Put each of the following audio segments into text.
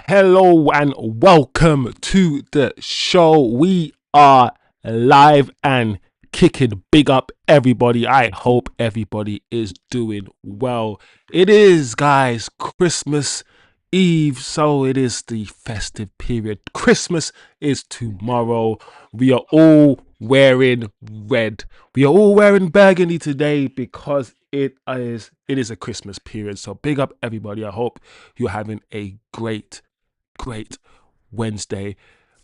Hello and welcome to the show. We are live and kicking. Big up everybody. I hope everybody is doing well. It is, guys, Christmas Eve, so it is the festive period. Christmas is tomorrow. We are all wearing red. We are all wearing burgundy today because it is a Christmas period. So big up everybody. I hope you're having a great Wednesday.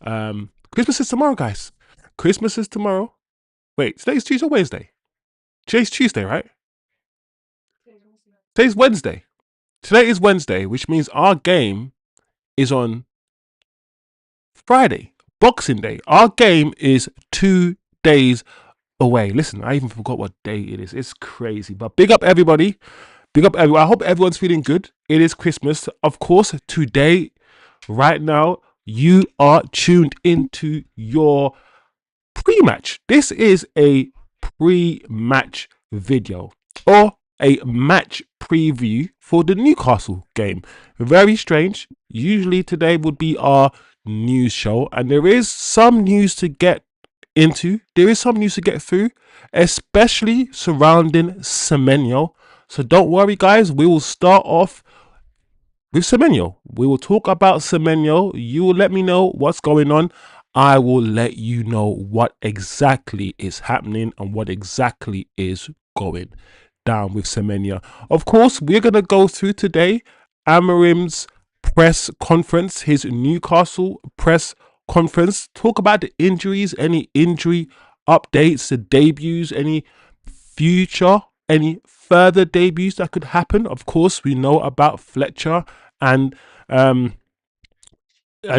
Christmas is tomorrow, guys. Christmas is tomorrow. Wait, today's Tuesday or Wednesday? Today's Tuesday, right? Today's Wednesday. Today is Wednesday, which means our game is on Friday, Boxing Day. Our game is 2 days away. Listen, I even forgot what day it is. It's crazy. But big up everybody. Big up everyone. I hope everyone's feeling good. It is Christmas. Of course, today, right now, you are tuned into your pre-match. This is a pre-match video or a match preview for the Newcastle game. Very strange. Usually today would be our news show, and there is some news to get into. There is some news to get through, especially surrounding Semenyo. So don't worry, guys. We will start off with Semenyo. We will talk about Semenyo. You will let me know what's going on. I will let you know what exactly is happening and what exactly is going down with Semenyo. Of course, we're going to go through today Amorim's press conference, his Newcastle press conference. Talk about the injuries, any injury updates, the debuts, any further debuts that could happen. Of course, we know about Fletcher and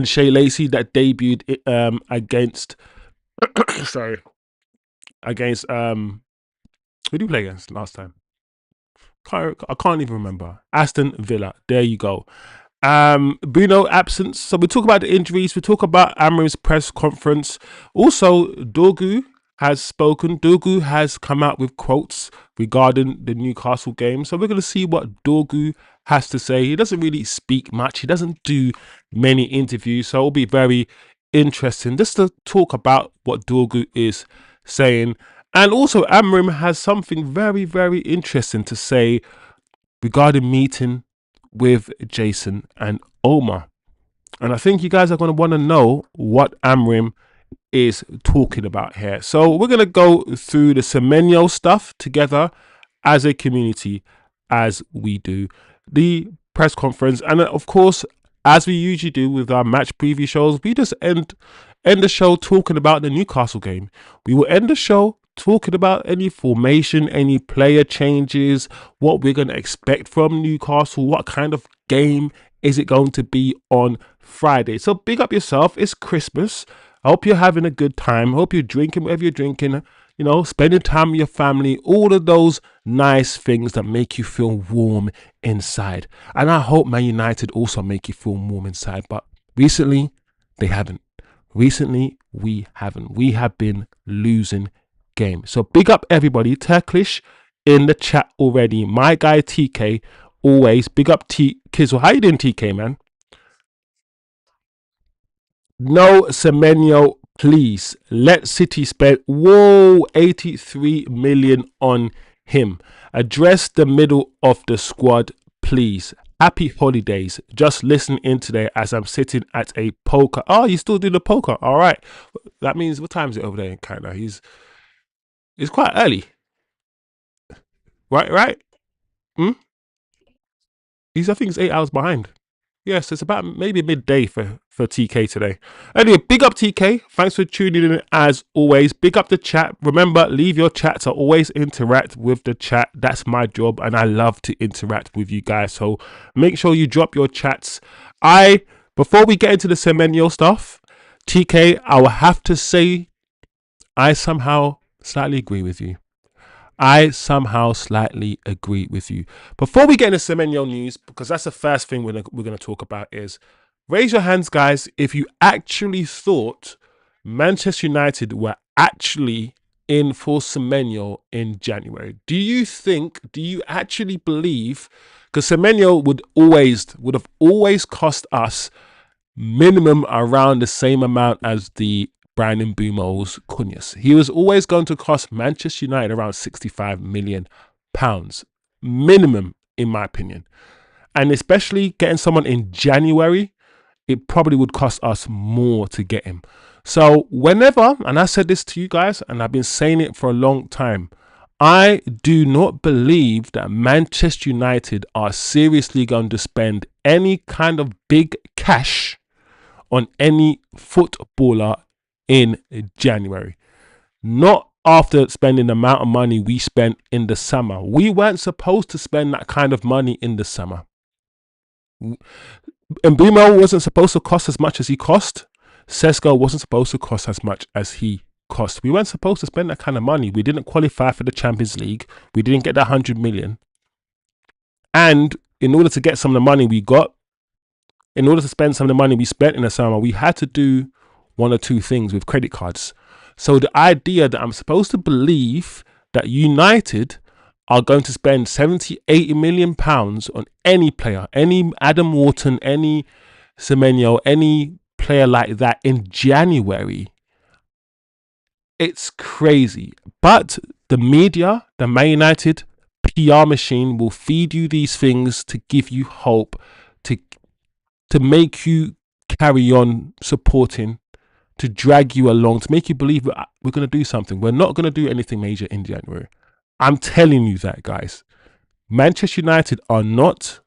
Shea Lacey that debuted against against who did we play against last time? I can't even remember. Aston Villa. There you go. Bruno absence. So we talk about the injuries. We talk about Amorim's press conference. Also, Dorgu has spoken. Dorgu has come out with quotes regarding the Newcastle game. So we're going to see what Dorgu has to say. He doesn't really speak much. He doesn't do many interviews. So it'll be very interesting just to talk about what Dorgu is saying. And also, Amorim has something very, very interesting to say regarding meeting with Jason and Omar. And I think you guys are going to want to know what Amorim is talking about here. So we're going to go through the Semenyo stuff together as a community, as we do the press conference. And of course, as we usually do with our match preview shows, we just end the show talking about the Newcastle game. We will end the show talking about any formation, any player changes, what we're going to expect from Newcastle, what kind of game is it going to be on Friday. So big up yourself. It's Christmas. I hope you're having a good time. I hope you're drinking whatever you're drinking, spending time with your family, all of those nice things that make you feel warm inside. And I hope Man United also make you feel warm inside. But recently, they haven't. Recently, we haven't. We have been losing games. So big up everybody. Turkish in the chat already. My guy TK, always. Big up Kizzle. How you doing, TK, man? No Semenyo, please. Let City spend 83 million on him. Address the middle of the squad, please. Happy holidays. Just listen in today as I'm sitting at a poker. Oh, you still do the poker? All right. That means, what time is it over there in Canada? It's quite early. Right? Hmm? I think it's 8 hours behind. Yes, it's about maybe midday for TK today. Anyway, big up TK. Thanks for tuning in as always. Big up the chat. Remember, leave your chats. I always interact with the chat. That's my job, and I love to interact with you guys. So make sure you drop your chats. Before we get into the Semenyo stuff, TK, I will have to say I somehow slightly agree with you. Before we get into Semenyo news, because that's the first thing we're going to talk about, is raise your hands, guys, if you actually thought Manchester United were actually in for Semenyo in January. Do you actually believe, because Semenyo would have always cost us minimum around the same amount as the Brandon Mbeumo's Cunhas. He was always going to cost Manchester United around £65 million. Minimum, in my opinion. And especially getting someone in January, it probably would cost us more to get him. So whenever, and I said this to you guys, and I've been saying it for a long time, I do not believe that Manchester United are seriously going to spend any kind of big cash on any footballer in January. Not after spending the amount of money we spent in the summer. We weren't supposed to spend that kind of money in the summer. Mbeumo wasn't supposed to cost as much as he cost. Sesko wasn't supposed to cost as much as he cost. We weren't supposed to spend that kind of money. We didn't qualify for the Champions League. We didn't get that 100 million. And in order to get some of the money we got, in order to spend some of the money we spent in the summer, we had to do one or two things with credit cards. So the idea that I'm supposed to believe that United are going to spend 70, 80 million pounds on any player, any Adam Wharton, any Semenyo, any player like that in January, it's crazy. But the media, the Man United PR machine will feed you these things to give you hope, to make you carry on supporting, to drag you along, to make you believe we're going to do something. We're not going to do anything major in January. I'm telling you that, guys. Manchester United are not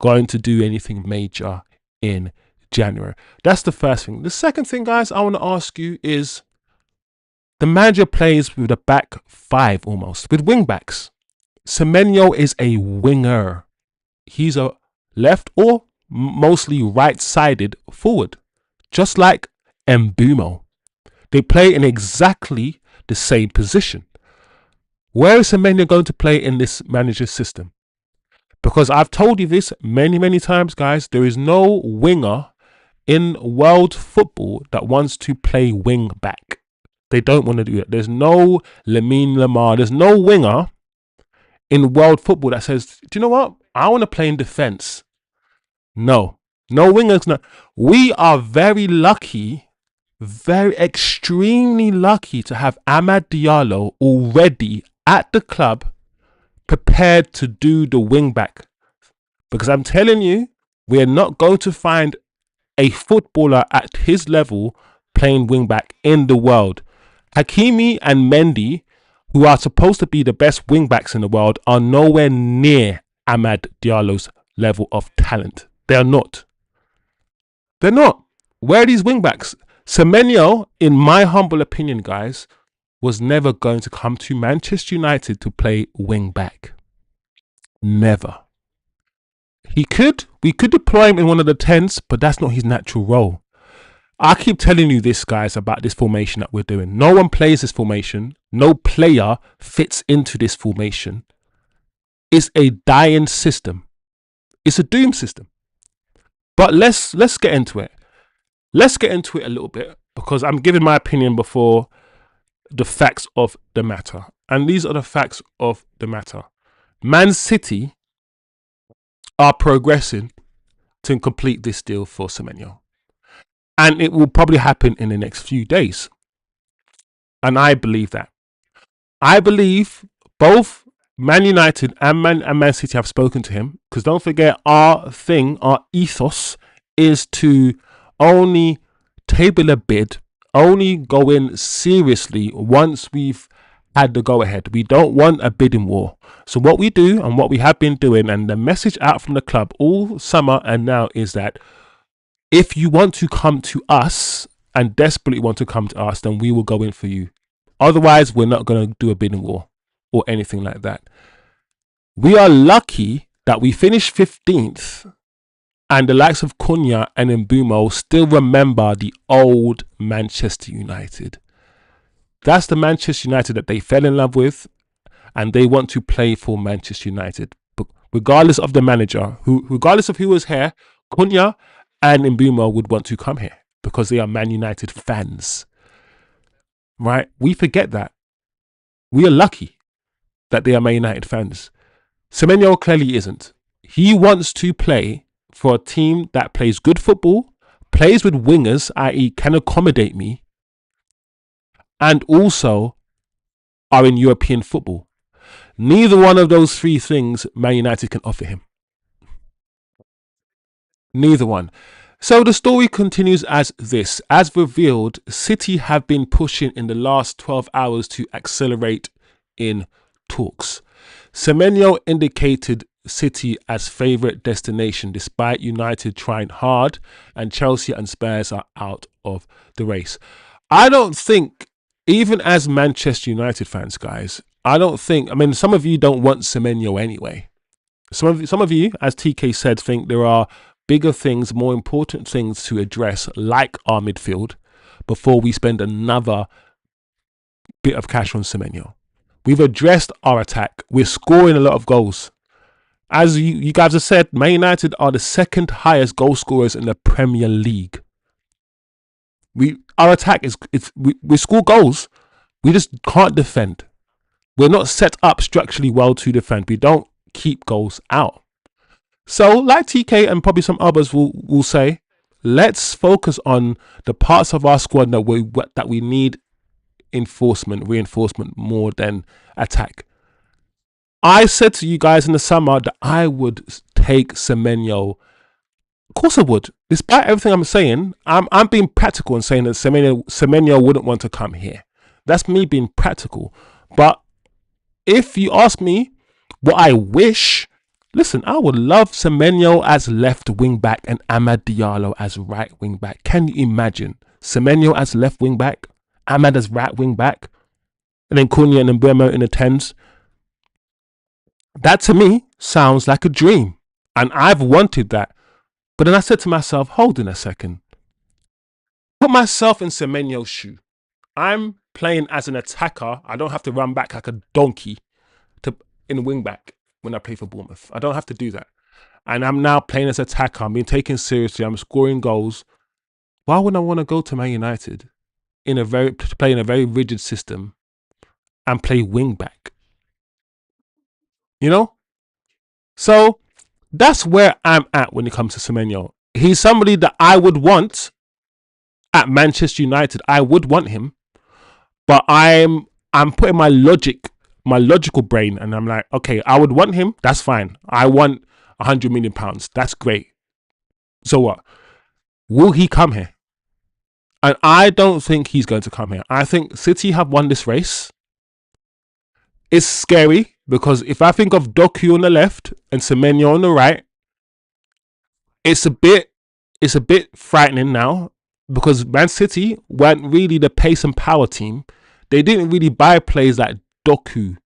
going to do anything major in January. That's the first thing. The second thing, guys, I want to ask you is, the manager plays with a back five almost, with wing backs. Semenyo is a winger. He's a left or mostly right-sided forward, just like Mbeumo. They play in exactly the same position. Where is Semenyo going to play in this manager's system? Because I've told you this many, many times, guys. There is no winger in world football that wants to play wing back. They don't want to do it. There's no Lamine Lamar. There's no winger in world football that says, do you know what? I want to play in defense. No wingers. No. We are very lucky, very extremely lucky to have Amad Diallo already at the club, prepared to do the wing back. Because I'm telling you, we're not going to find a footballer at his level playing wing back in the world. Hakimi and Mendy, who are supposed to be the best wing backs in the world, are nowhere near Amad Diallo's level of talent. They are not. They're not. Where are these wing backs? Semenyo, in my humble opinion, guys, was never going to come to Manchester United to play wing back. Never. We could deploy him in one of the 10s, but that's not his natural role. I keep telling you this, guys, about this formation that we're doing. No one plays this formation. No player fits into this formation. It's a dying system. It's a doom system. But let's get into it. Let's get into it a little bit, because I'm giving my opinion before the facts of the matter. And these are the facts of the matter. Man City are progressing to complete this deal for Semenyo. And it will probably happen in the next few days. And I believe that. I believe both Man United and Man City have spoken to him. Because don't forget, our ethos is to only table a bid, only go in seriously once we've had the go ahead. We don't want a bidding war. So what we do, and what we have been doing, and the message out from the club all summer and now, is that if you want to come to us and desperately want to come to us, then we will go in for you. Otherwise, we're not going to do a bidding war or anything like that. We are lucky that we finished 15th and the likes of Cunha and Mbeumo still remember the old Manchester United. That's the Manchester United that they fell in love with, and they want to play for Manchester United. But regardless of the manager, regardless of who was here, Cunha and Mbeumo would want to come here because they are Man United fans. Right? We forget that. We are lucky that they are Man United fans. Semenyo clearly isn't. He wants to play for a team that plays good football, plays with wingers, i.e. can accommodate me, and also are in European football. Neither one of those three things Man United can offer him. Neither one. So the story continues as this. As revealed, City have been pushing in the last 12 hours to accelerate in talks. Semenyo indicated City as favourite destination despite United trying hard, and Chelsea and Spurs are out of the race. I don't think, even as Manchester United fans, guys, I mean, some of you don't want Semenyo anyway. Some of you, as TK said, think there are bigger things, more important things to address, like our midfield, before we spend another bit of cash on Semenyo. We've addressed our attack. We're scoring a lot of goals. As you guys have said, Man United are the second highest goal scorers in the Premier League. Our attack we score goals. We just can't defend. We're not set up structurally well to defend. We don't keep goals out. So, like TK and probably some others will say, let's focus on the parts of our squad that we need reinforcement more than attack. I said to you guys in the summer that I would take Semenyo. Of course I would. Despite everything I'm saying, I'm being practical and saying that Semenyo wouldn't want to come here. That's me being practical. But if you ask me what I wish, listen, I would love Semenyo as left wing back and Amad Diallo as right wing back. Can you imagine Semenyo as left wing back, Amad as right wing back, and then Cunha and Mbeumo in the 10s? That to me sounds like a dream, and I've wanted that. But then I said to myself, hold on a second. Put myself in Semenyo's shoe. I'm playing as an attacker. I don't have to run back like a donkey in wing back when I play for Bournemouth. I don't have to do that. And I'm now playing as an attacker. I'm being taken seriously. I'm scoring goals. Why would I want to go to Man United play in a very rigid system and play wing back? You know? So that's where I'm at when it comes to Semenyo. He's somebody that I would want at Manchester United. I would want him, but I'm putting my logical brain, and I'm like, okay, I would want him. That's fine. I want £100 million. That's great. So what? Will he come here? And I don't think he's going to come here. I think City have won this race. It's scary because if I think of Doku on the left and Semenyo on the right, it's a bit frightening now because Man City weren't really the pace and power team. They didn't really buy players like Doku.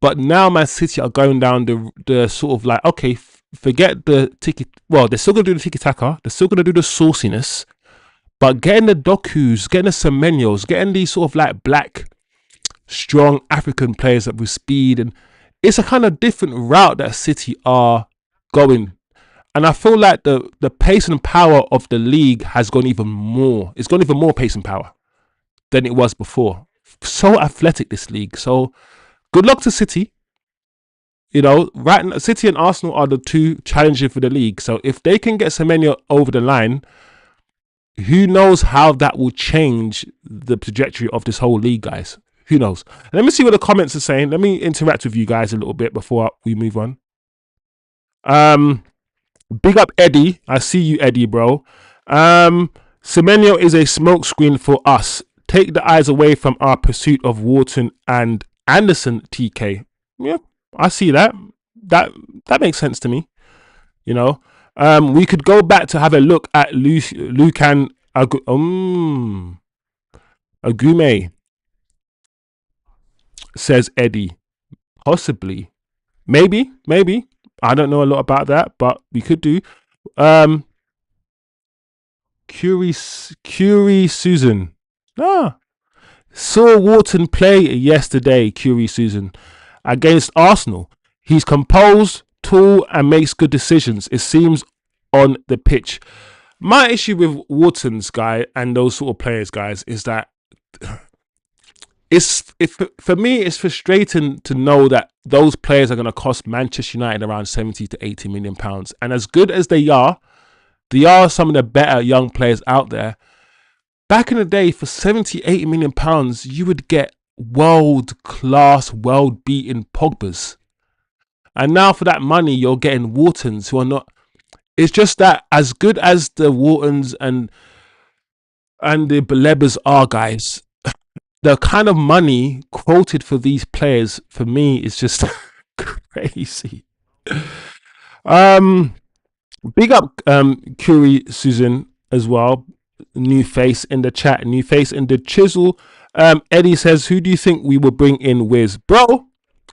But now Man City are going down the sort of like, okay, forget the tiki. Well, they're still going to do the tiki-taka. They're still going to do the sauciness. But getting the Dokus, getting the Semenyos, getting these sort of like black, strong African players that with speed, and it's a kind of different route that City are going. And I feel like the pace and power of the league has gone even more. It's gone even more pace and power than it was before. So athletic, this league. So good luck to City. You know, right now, City and Arsenal are the two challenging for the league. So if they can get Semenyo over the line, who knows how that will change the trajectory of this whole league, guys. Who knows? Let me see what the comments are saying. Let me interact with you guys a little bit before we move on. Big up Eddie. I see you, Eddie, bro. Semenyo is a smokescreen for us. Take the eyes away from our pursuit of Wharton and Anderson, TK. Yeah, I see that. That makes sense to me. You know, we could go back to have a look at Lucan Agume, says Eddie. Possibly. Maybe. I don't know a lot about that, but we could do. Curie Susan. Saw Wharton play yesterday, Curie Susan, against Arsenal. He's composed, tall, and makes good decisions, it seems, on the pitch. My issue with Wharton's guy and those sort of players, guys, is that for me, it's frustrating to know that those players are going to cost Manchester United around 70 to 80 million pounds. And as good as they are, They are some of the better young players out there. Back in the day, for 70, 80 million pounds, you would get world class, world beaten Pogbas. And now for that money, you're getting Whartons who are not. It's just that as good as the Whartons and the Balebas are, guys, the kind of money quoted for these players for me is just crazy. Um, Big up Curie Susan as well. New face in the chat, new face in the chisel. Eddie says, who do you think we will bring in Wiz? Bro,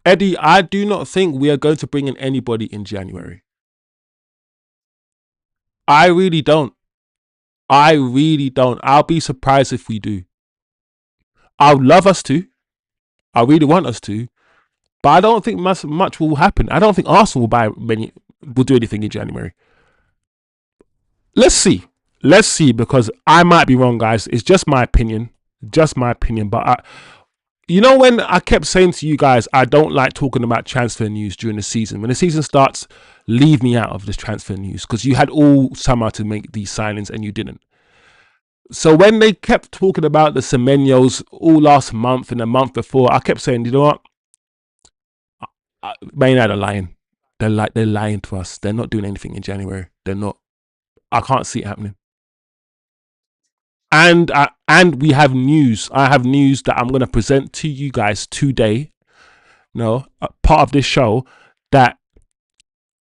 Eddie, I do not think we are going to bring in anybody in January. I really don't. I really don't. I'll be surprised if we do. I would love us to. I really want us to. But I don't think much will happen. I don't think Arsenal will do anything in January. Let's see. Let's see, because I might be wrong, guys. It's just my opinion. Just my opinion. But you know, when I kept saying to you guys, I don't like talking about transfer news during the season. When the season starts, leave me out of this transfer news, because you had all summer to make these signings and you didn't. So when they kept talking about the Semenyos all last month and the month before, I kept saying, you know what? Man United are lying. They're lying to us. They're not doing anything in January. They're not. I can't see it happening. And we have news. I have news that I'm going to present to you guys today. No, part of this show that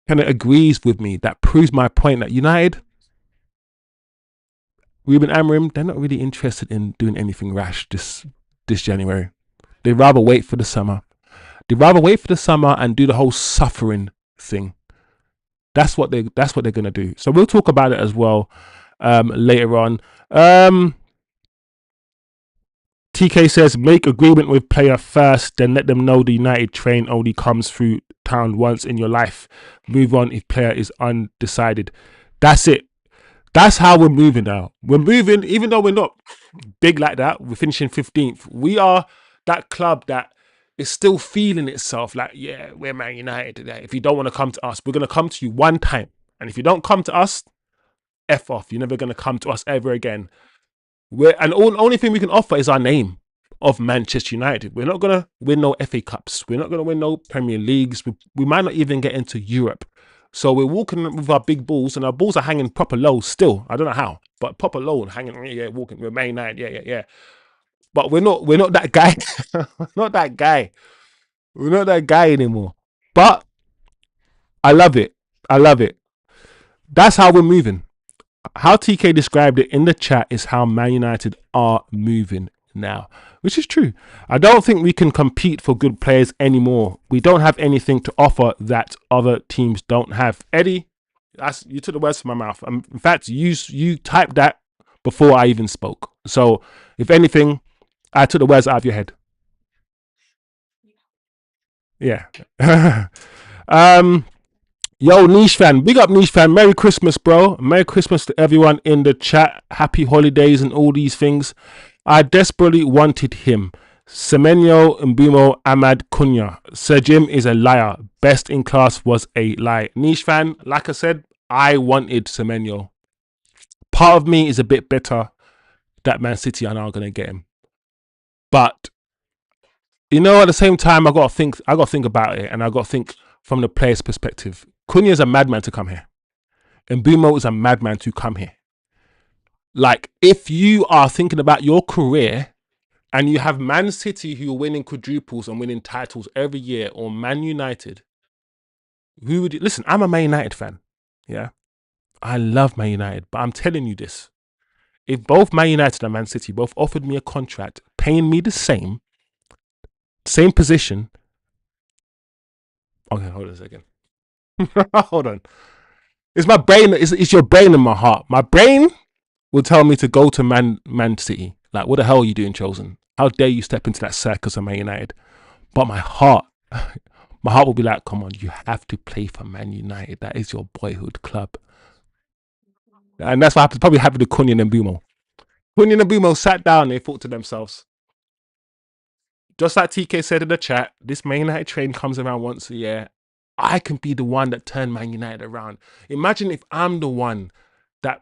kind of agrees with me. That proves my point that United, Ruben Amorim, they're not really interested in doing anything rash this January. They'd rather wait for the summer. They'd rather wait for the summer and do the whole suffering thing. That's what they're gonna do. So we'll talk about it as well later on. TK says, make agreement with player first, then let them know the United train only comes through town once in your life. Move on if player is undecided. That's it. That's how we're moving now. We're moving, even though we're not big like that. We're finishing 15th. We are that club that is still feeling itself like, yeah, we're Man United today. If you don't want to come to us, we're going to come to you one time. And if you don't come to us, F off. You're never going to come to us ever again. Only thing we can offer is our name of Manchester United. We're not going to win no FA Cups. We're not going to win no Premier Leagues. We might not even get into Europe. So we're walking with our big balls, and our balls are hanging proper low still. I don't know how, but proper low and hanging, yeah, walking. We're Man United, yeah. But we're not that guy. Not that guy. We're not that guy anymore. But I love it. I love it. That's how we're moving. How TK described it in the chat is how Man United are moving now, which is true. I don't think we can compete for good players anymore. We don't have anything to offer that other teams don't have. Eddie, you took the words from my mouth. In fact, you typed that before I even spoke. So if anything, I took the words out of your head. Yeah. Yo, Niche fan, big up Niche fan. Merry Christmas, bro. Merry Christmas to everyone in the chat. Happy holidays and all these things. I desperately wanted him. Semenyo, Mbumo, Ahmad, Cunha. Sir Jim is a liar. Best in class was a lie. Niche fan, like I said, I wanted Semenyo. Part of me is a bit bitter that Man City are now going to get him. But, you know, at the same time, I got to think about it, and I got to think from the player's perspective. Cunha is a madman to come here. And Mbumo is a madman to come here. Like, if you are thinking about your career and you have Man City who are winning quadruples and winning titles every year, or Man United, who would you listen? I'm a Man United fan. Yeah. I love Man United, but I'm telling you this. If both Man United and Man City both offered me a contract paying me the same position. Okay, hold on a second. Hold on. It's my brain. It's your brain and my heart. My brain will tell me to go to Man City. Like, what the hell are you doing, Chosen? How dare you step into that circus of Man United? But my heart will be like, come on, you have to play for Man United. That is your boyhood club. And that's what probably happened to Cunha and Mbumo. Cunha and Mbumo sat down and they thought to themselves, just like TK said in the chat, this Man United train comes around once a year. I can be the one that turned Man United around. Imagine if I'm the one that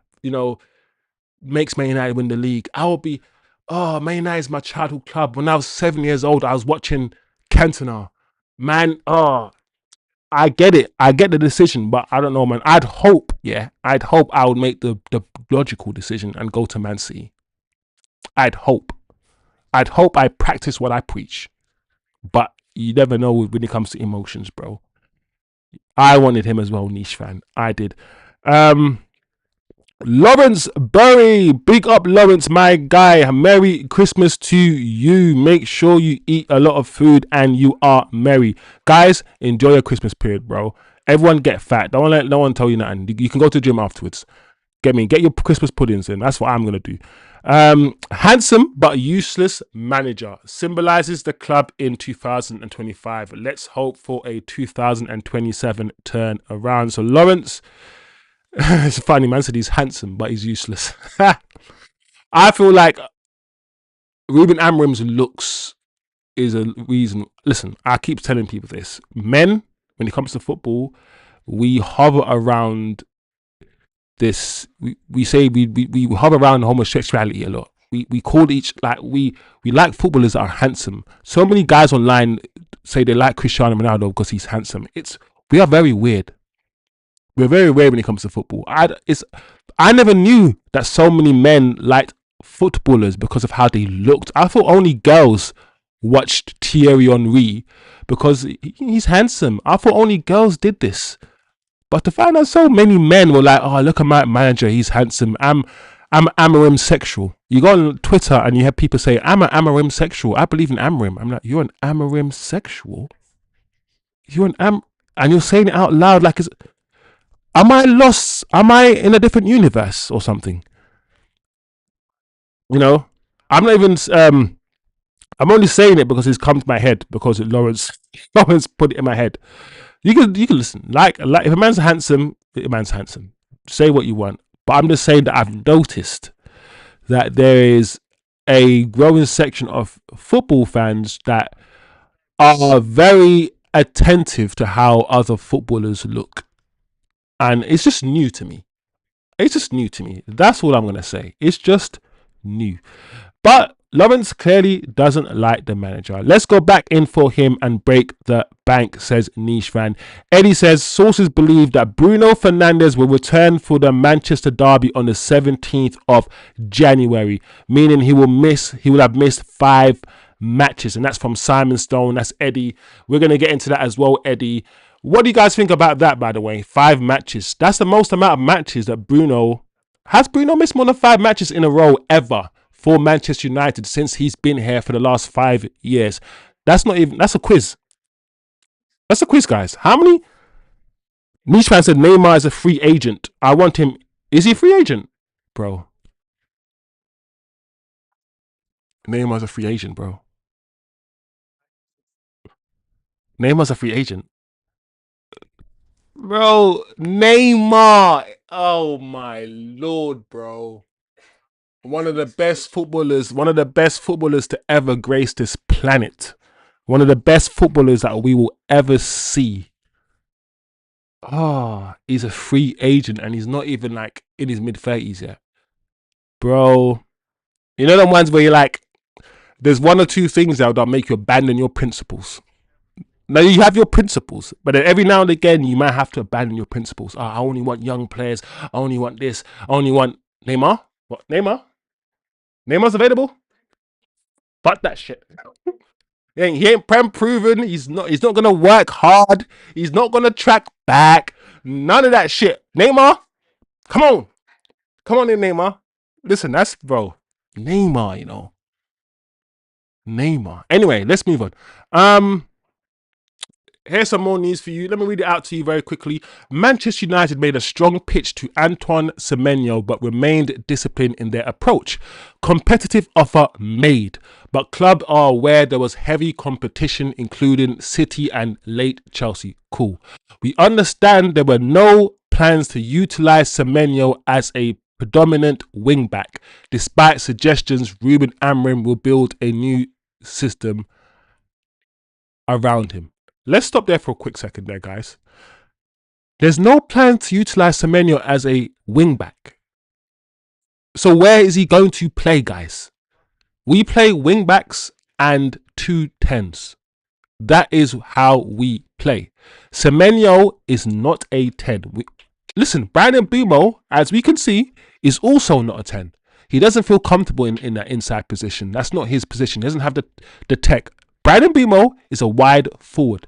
makes Man United win the league. I will be, oh, Man United is my childhood club. When I was 7 years old, I was watching Cantona. Man, oh, I get it. I get the decision, but I don't know, man. I'd hope I would make the logical decision and go to Man City. I'd hope. I'd hope I practice what I preach. But you never know when it comes to emotions, bro. I wanted him as well, niche fan. I did. Lawrence Burry, big up Lawrence, my guy. Merry Christmas to you. Make sure you eat a lot of food and you are merry. Guys, enjoy your Christmas period, bro. Everyone get fat. Don't let no one tell you nothing. You can go to the gym afterwards. Get your Christmas puddings in. That's what I'm gonna do. Handsome but useless manager symbolizes the club in 2025. Let's hope for a 2027 turn around. So Lawrence, it's funny, man said he's handsome but he's useless. I feel like Ruben Amorim's looks is a reason. Listen, I keep telling people this. Men, when it comes to football, we hover around this. We say we hover around homosexuality a lot. We call each, like, we like footballers that are handsome. So many guys online say they like Cristiano Ronaldo because he's handsome. We are very weird. We're very weird when it comes to football. I never knew that so many men liked footballers because of how they looked. I thought only girls watched Thierry Henry because he's handsome. I thought only girls did this. But to find out so many men were like, oh, look at my manager, he's handsome. I'm Amorim sexual. You go on Twitter and you have people say, I'm an Amorim sexual. I believe in Amorim. I'm like, you're an Amorim sexual? And you're saying it out loud like it's... Am I lost? Am I in a different universe or something? I'm not even. I'm only saying it because it's come to my head because Lawrence put it in my head. You can listen. Like if a man's handsome, a man's handsome. Say what you want, but I'm just saying that I've noticed that there is a growing section of football fans that are very attentive to how other footballers look. And it's just new to me. That's all I'm going to say. It's just new. But Lawrence clearly doesn't like the manager. Let's go back in for him and break the bank, says Niche Fan. Eddie says sources believe that Bruno Fernandes will return for the Manchester derby on the 17th of January, meaning he will have missed 5 matches. And that's from Simon Stone. That's Eddie. We're going to get into that as well, Eddie. What do you guys think about that, by the way? 5 matches. That's the most amount of matches that Bruno... Has Bruno missed more than 5 matches in a row ever for Manchester United since he's been here for the last 5 years? That's a quiz. That's a quiz, guys. How many? Niche fan said Neymar is a free agent. I want him... Is he a free agent? Bro. Neymar's a free agent, bro. Neymar's a free agent. Bro, Neymar. Oh my lord, bro. One of the best footballers to ever grace this planet. One of the best footballers that we will ever see. He's a free agent and he's not even like in his mid-30s yet. Bro, you know the ones where you're like, there's 1 or 2 things that'll make you abandon your principles. Now you have your principles, but then every now and again you might have to abandon your principles. I only want young players. I only want this. I only want Neymar. What? Neymar? Neymar's available? But that shit. He ain't prem proven. He's not gonna work hard. He's not gonna track back. None of that shit. Neymar, come on in, Neymar. Listen, that's bro. Neymar, Neymar. Anyway, let's move on. Here's some more news for you. Let me read it out to you very quickly. Manchester United made a strong pitch to Antoine Semenyo, but remained disciplined in their approach. Competitive offer made, but club are aware there was heavy competition, including City and late Chelsea. Cool. We understand there were no plans to utilize Semenyo as a predominant wing-back. Despite suggestions, Ruben Amorim will build a new system around him. Let's stop there for a quick second there, guys. There's no plan to utilize Semenyo as a wing-back. So where is he going to play, guys? We play wing backs and 2 10s. That is how we play. Semenyo is not a 10. Listen, Brandon Bumo, as we can see, is also not a 10. He doesn't feel comfortable in that inside position. That's not his position. He doesn't have the tech. Brandon Bumo is a wide forward.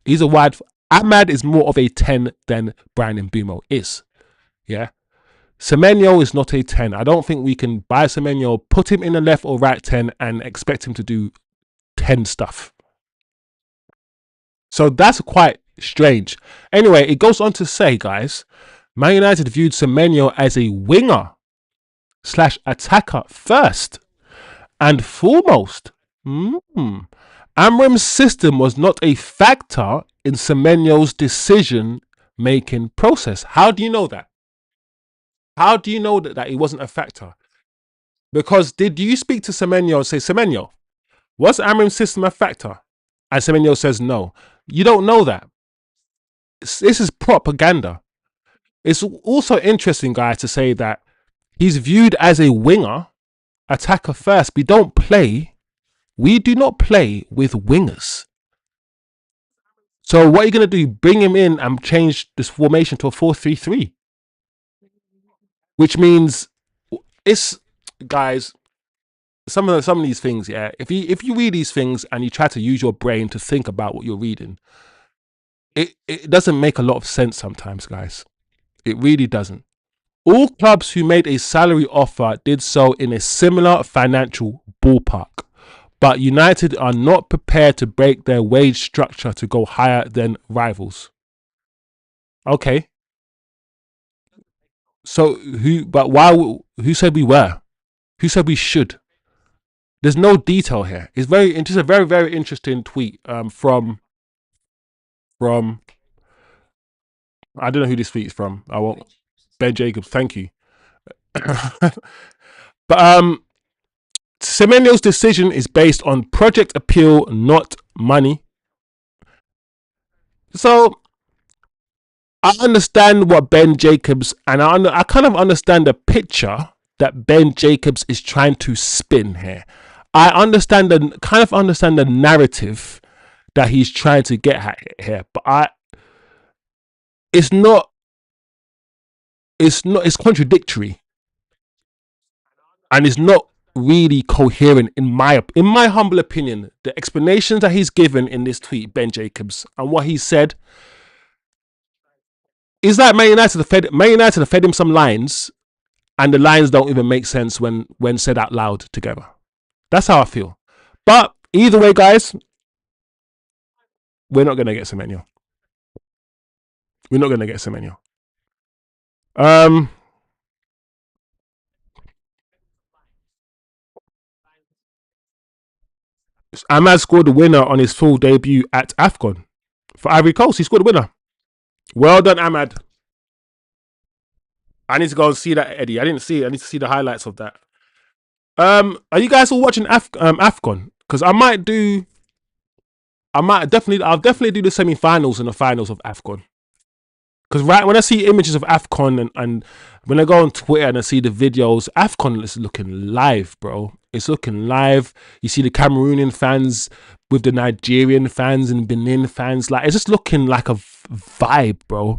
He's a wide. Ahmad is more of a 10 than Brandon Bumo is. Yeah. Semenyo is not a 10. I don't think we can buy Semenyo, put him in the left or right 10 and expect him to do 10 stuff. So that's quite strange. Anyway, it goes on to say, guys, Man United viewed Semenyo as a winger / attacker first and foremost. Amorim's system was not a factor in Semenyo's decision-making process. How do you know that? How do you know that it wasn't a factor? Because did you speak to Semenyo and say, Semenyo, was Amorim's system a factor? And Semenyo says no. You don't know that. This is propaganda. It's also interesting, guys, to say that he's viewed as a winger, attacker first. We do not play with wingers. So what are you going to do? Bring him in and change this formation to a 4-3-3? Which means it's, guys, some of these things, yeah. If you read these things and you try to use your brain to think about what you're reading, it doesn't make a lot of sense sometimes, guys. It really doesn't. All clubs who made a salary offer did so in a similar financial ballpark, but United are not prepared to break their wage structure to go higher than rivals. Okay. So who said we were? Who said we should? There's no detail here. It's just a very, very interesting tweet from I don't know who this tweet is from. I won't. Ben Jacobs, thank you. But Semenyo's decision is based on project appeal, not money. So I understand what Ben Jacobs, and I kind of understand the picture that Ben Jacobs is trying to spin here. I understand the narrative that he's trying to get at here, but it's contradictory, and it's not really coherent in my humble opinion. The explanations that he's given in this tweet, Ben Jacobs, and what he said is like Man United have fed him some lines, and the lines don't even make sense when said out loud together. That's how I feel. But either way, guys, we're not gonna get Semenyo. We're not gonna get Semenyo. Ahmad scored the winner on his full debut at AFCON for Ivory Coast. He scored the winner. Well done, Ahmad. I need to go and see that, Eddie. I didn't see it. I need to see the highlights of that. Are you guys all watching AFCON? Because I'll definitely do the semi-finals and the finals of AFCON. Because right when I see images of AFCON and when I go on Twitter and I see the videos, AFCON is looking live, bro. It's looking live. You see the Cameroonian fans with the Nigerian fans and Benin fans. Like, it's just looking like a vibe, bro.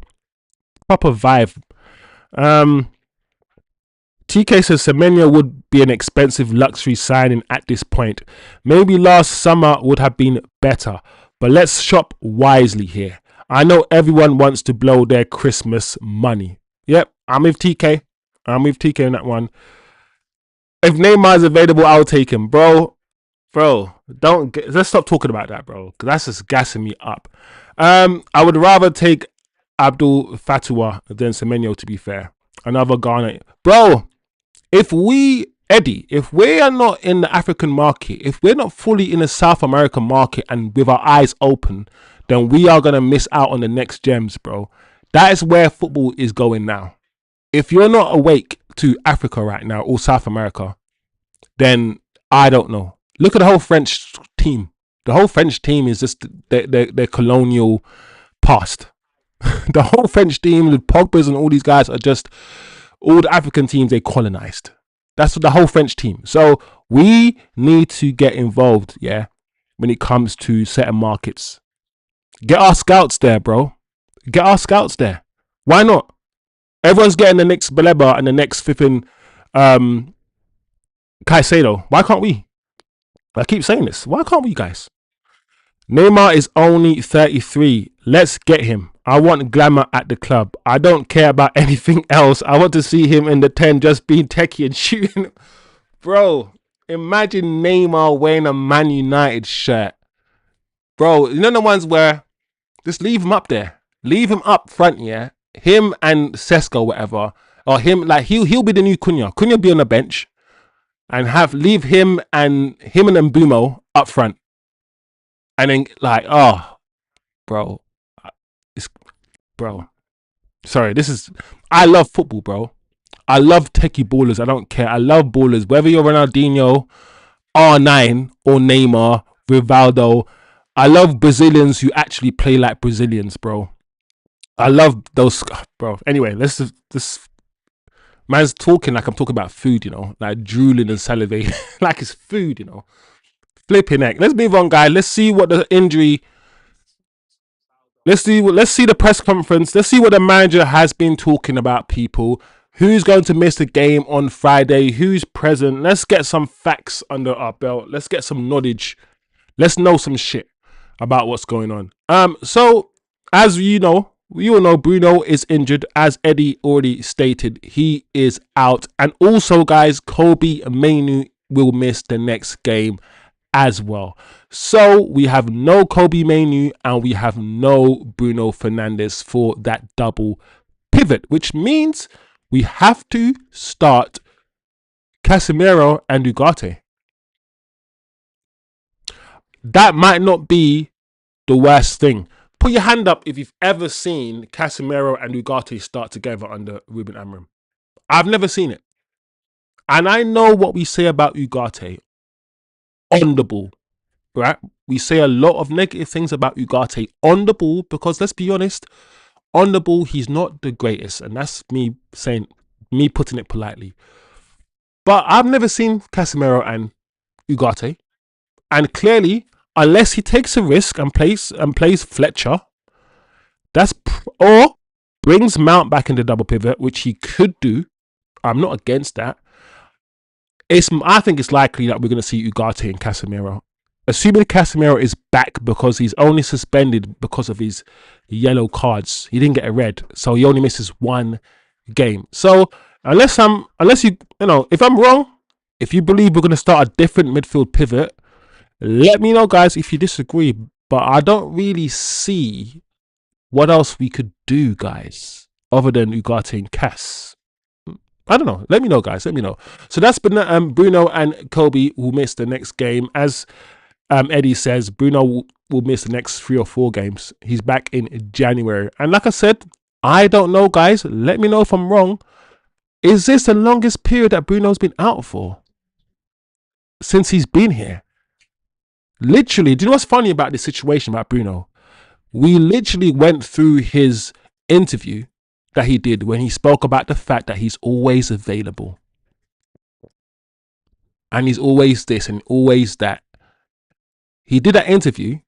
Proper vibe. TK says Semenyo would be an expensive luxury signing at this point. Maybe last summer would have been better, but let's shop wisely here. I know everyone wants to blow their Christmas money. Yep, I'm with TK. I'm with TK on that one. If Neymar is available, I'll take him, bro. Let's stop talking about that, bro, because that's just gassing me up. I would rather take Abdul Fatwa than Semenyo, to be fair. Another Ghana, bro. If we are not in the African market, if we're not fully in the South American market and with our eyes open, then we are gonna miss out on the next gems, bro. That is where football is going now. If you're not awake to Africa right now or South America, then I don't know. Look at the whole French team. The whole French team is just their colonial past. The whole French team, the Pogbas and all these guys are just all the African teams they colonized. That's the whole French team. So we need to get involved, yeah, when it comes to certain markets. Get our scouts there, bro. Get our scouts there. Why not? Everyone's getting the next Baleba and the next flipping Caicedo. Why can't we? I keep saying this. Why can't we, guys? Neymar is only 33. Let's get him. I want glamour at the club. I don't care about anything else. I want to see him in the 10 just being techie and shooting. Bro, imagine Neymar wearing a Man United shirt. Bro, you know the ones where just leave him up there. Leave him up front, yeah? Him and Sesko, whatever. Or him, like, he'll be the new Cunha. Cunha be on the bench. And leave him and Mbumo up front. And then, like, oh, bro. Bro. Sorry, I love football, bro. I love techie ballers. I don't care. I love ballers. Whether you're Ronaldinho, R9, or Neymar, Rivaldo. I love Brazilians who actually play like Brazilians, bro. I love those, bro. Anyway, this man's talking like I'm talking about food, you know, like drooling and salivating, like it's food, you know. Flipping heck. Let's move on, guys. Let's see what the injury. Let's see the press conference. Let's see what the manager has been talking about, people. Who's going to miss the game on Friday? Who's present? Let's get some facts under our belt. Let's get some knowledge. Let's know some shit about what's going on. So as you all know, Bruno is injured. As Eddie already stated, he is out. And also, guys, Kobbie Mainoo will miss the next game as well. So we have no Kobbie Mainoo and we have no Bruno Fernandes for that double pivot, which means we have to start Casemiro and Ugarte. That might not be the worst thing. Put your hand up if you've ever seen Casemiro and Ugarte start together under Ruben Amorim. I've never seen it. And I know what we say about Ugarte on the ball, right? We say a lot of negative things about Ugarte on the ball because, let's be honest, on the ball, he's not the greatest. And that's me putting it politely. But I've never seen Casemiro and Ugarte. And clearly, unless he takes a risk and plays Fletcher, or brings Mount back into double pivot, which he could do. I'm not against that. I think it's likely that we're going to see Ugarte and Casemiro. Assuming Casemiro is back because he's only suspended because of his yellow cards. He didn't get a red, so he only misses one game. So if I'm wrong, if you believe we're going to start a different midfield pivot, let me know, guys, if you disagree. But I don't really see what else we could do, guys, other than Ugarte and Cass. I don't know. Let me know, guys. Let me know. So that's been Bruno and Kobbie who missed the next game. As Eddie says, Bruno will miss the next 3 or 4 games. He's back in January. And like I said, I don't know, guys. Let me know if I'm wrong. Is this the longest period that Bruno's been out for since he's been here? Literally, do you know what's funny about this situation about Bruno? We literally went through his interview that he did when he spoke about the fact that he's always available. And he's always this and always that. He did that interview,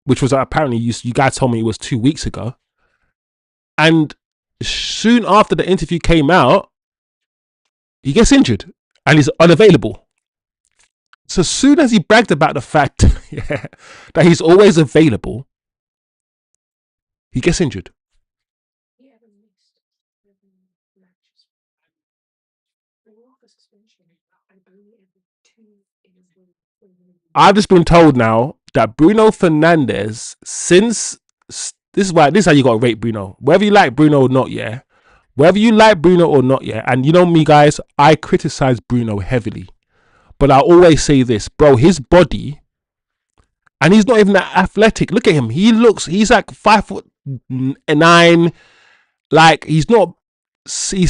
which was apparently, you guys told me it was 2 weeks ago. And soon after the interview came out, he gets injured and he's unavailable. So as soon as he bragged about the fact that he's always available, he gets injured. I've just been told now that Bruno Fernandes, this is how you got to rate Bruno. Whether you like Bruno or not, yeah. Whether you like Bruno or not, yeah. And you know me, guys, I criticize Bruno heavily. But I always say this, bro, his body, and he's not even that athletic. Look at him. He's like 5'9". Like, he's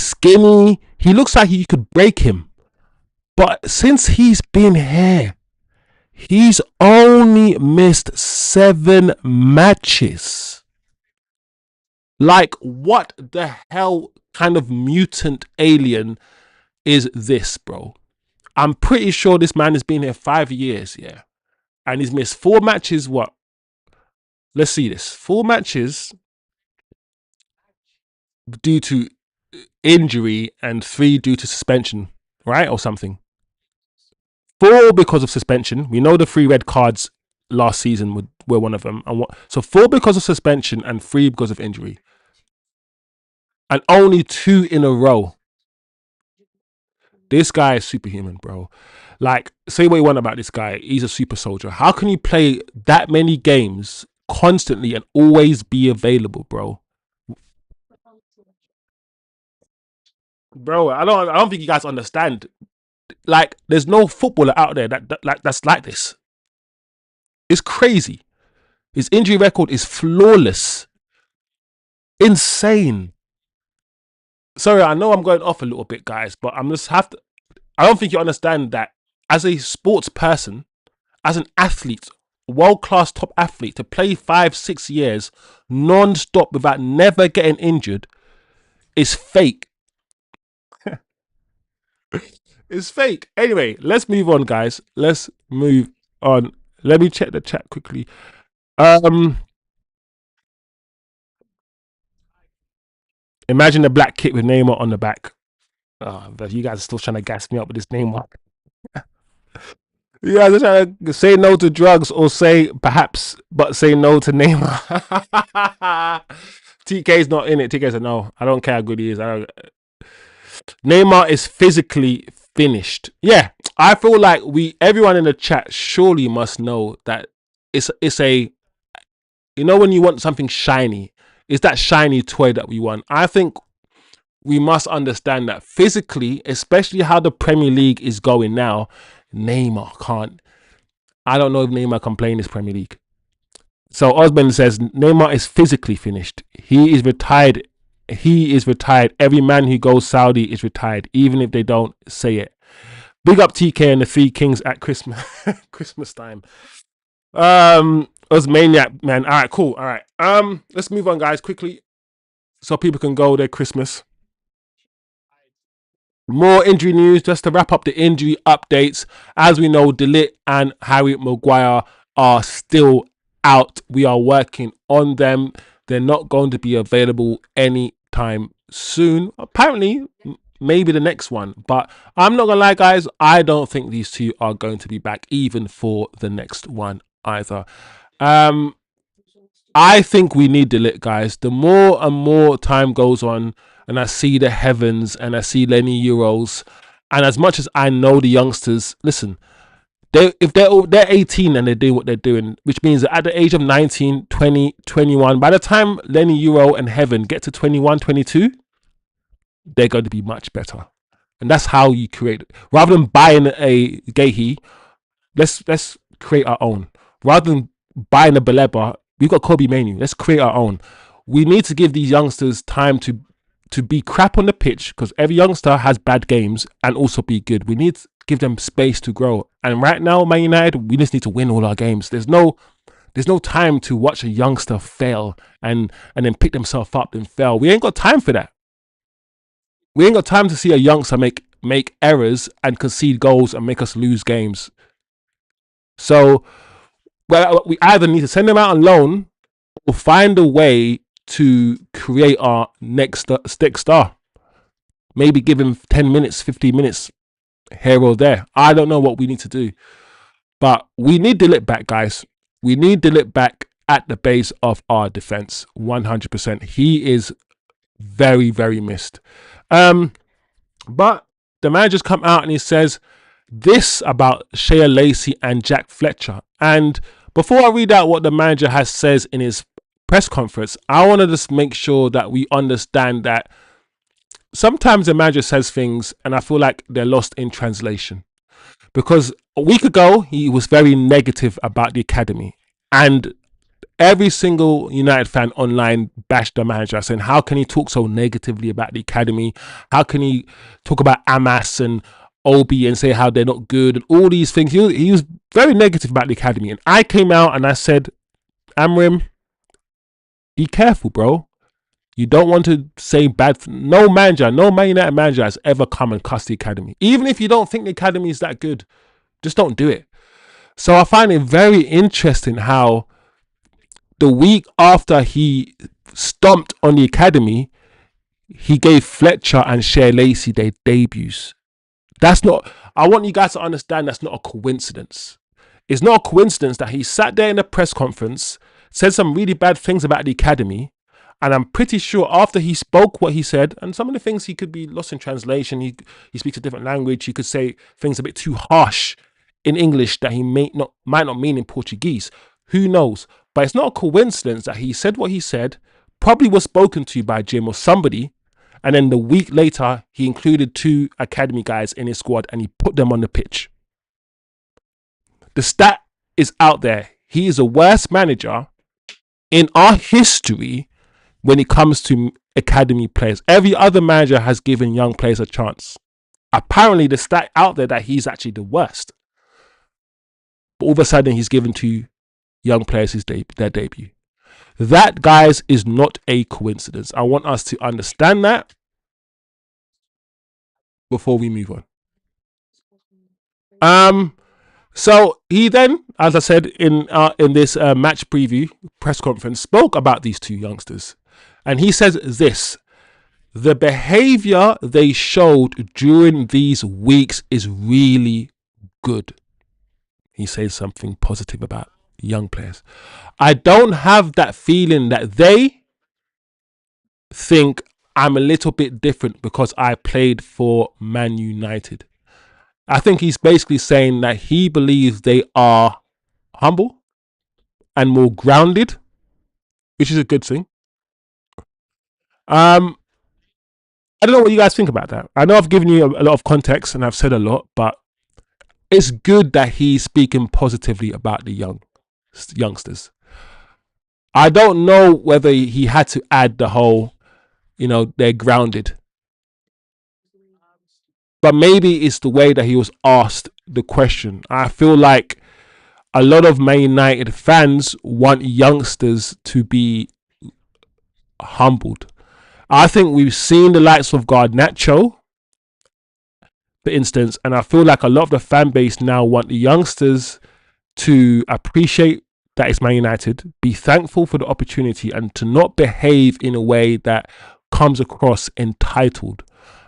skinny. He looks like you could break him. But since he's been here, he's only missed 7 matches. Like, what the hell kind of mutant alien is this, bro. I'm pretty sure this man has been here 5 years, yeah. And he's missed 4 matches. What? Let's see this. 4 matches due to injury and 3 due to suspension, right? Or something. 4 because of suspension. We know the 3 red cards last season were one of them. So 4 because of suspension and 3 because of injury. And only 2 in a row. This guy is superhuman, bro. Like, say what you want about this guy. He's a super soldier. How can you play that many games constantly and always be available, bro? Bro, I don't think you guys understand. Like, there's no footballer out there that's like this. It's crazy. His injury record is flawless. Insane. Sorry, I know I'm going off a little bit, guys, but I'm just have to. I don't think you understand that as a sports person, as an athlete, world-class top athlete, to play 5-6 years non-stop without never getting injured is fake. It's fake. Anyway, let's move on, guys. Let's move on. Let me check the chat quickly. Imagine a black kit with Neymar on the back. Oh, but you guys are still trying to gas me up with this Neymar. You guys are trying to say no to drugs or say perhaps, but say no to Neymar. TK's not in it. TK said no. I don't care how good he is. Neymar is physically finished. Yeah, I feel like everyone in the chat surely must know that it's a, you know, when you want something shiny, it's that shiny toy that we want. I think we must understand that physically, especially how the Premier League is going now, Neymar can't. I don't know if Neymar can play in this Premier League. So Osman says Neymar is physically finished. He is retired. He is retired. Every man who goes Saudi is retired, even if they don't say it. Big up TK and the 3 Kings at Christmas Christmas time. Osmaniac, man. All right, cool. All right. Let's move on, guys, quickly, so people can go their Christmas. More injury news, just to wrap up the injury updates. As we know, De Ligt and Harry Maguire are still out. We are working on them. They're not going to be available anytime soon. Apparently, maybe the next one. But I'm not going to lie, guys. I don't think these 2 are going to be back even for the next one either. I think we need De Ligt, guys. The more and more time goes on, and I see the heavens and I see Lenny Euros, and as much as I know the youngsters, listen, if they're 18 and they're doing what they're doing, which means that at the age of 19, 20, 21, by the time Lenny Euro and Heaven get to 21, 22, they're going to be much better. And that's how you create it. Rather than buying a Gehi, let's create our own. Rather than buying a Baleba, we've got Kobbie Menu. Let's create our own. We need to give these youngsters time to be crap on the pitch, because every youngster has bad games, and also be good. We need to give them space to grow. And right now, Man United, we just need to win all our games. There's no time to watch a youngster fail and then pick themselves up and fail. We ain't got time for that. We ain't got time to see a youngster make errors and concede goals and make us lose games. So, well, we either need to send them out on loan or find a way to create our next stick star. Maybe give him 10 minutes, 15 minutes here or there. I don't know what we need to do. But we need De Ligt back, guys. We need De Ligt back at the base of our defense. 100%. He is very, very missed. But the manager's come out and he says this about Shea Lacey and Jack Fletcher. And before I read out what the manager has says in his press conference, I want to just make sure that we understand that sometimes the manager says things and I feel like they're lost in translation. Because a week ago, he was very negative about the academy. And every single United fan online bashed the manager, saying, how can he talk so negatively about the academy? How can he talk about Amas and Obi and say how they're not good and all these things? He was very negative about the academy. And I came out and I said, Amorim, be careful, bro. You don't want to say bad. No manager, no Man United manager has ever come and cussed the academy. Even if you don't think the academy is that good, just don't do it. So I find it very interesting how the week after he stomped on the academy, he gave Fletcher and Shea Lacey their debuts. That's not, I want you guys to understand that's not a coincidence. It's not a coincidence that he sat there in a press conference, said some really bad things about the academy, and I'm pretty sure after he spoke what he said, and some of the things he could be lost in translation, he speaks a different language, he could say things a bit too harsh in English that he might not mean in Portuguese. Who knows? But it's not a coincidence that he said what he said, probably was spoken to by Jim or somebody, and then the week later, he included 2 academy guys in his squad and he put them on the pitch. The stat is out there. He is the worst manager in our history when it comes to academy players. Every other manager has given young players a chance. Apparently, the stat out there that he's actually the worst. But all of a sudden, he's given 2 young players their debut. That, guys, is not a coincidence. I want us to understand that before we move on. So he then, as I said in this match preview press conference, spoke about these 2 youngsters, and he says this: the behavior they showed during these weeks is really good. He says something positive about young players. I don't have that feeling that they think I'm a little bit different because I played for Man United. I think he's basically saying that he believes they are humble and more grounded, which is a good thing. I don't know what you guys think about that. I know I've given you a lot of context and I've said a lot, but it's good that he's speaking positively about the youngsters. I don't know whether he had to add the whole, they're grounded. But maybe it's the way that he was asked the question. I feel like a lot of Man United fans want youngsters to be humbled. I think we've seen the likes of Garnacho, for instance, and I feel like a lot of the fan base now want the youngsters to appreciate that it's Man United, be thankful for the opportunity, and to not behave in a way that comes across entitled.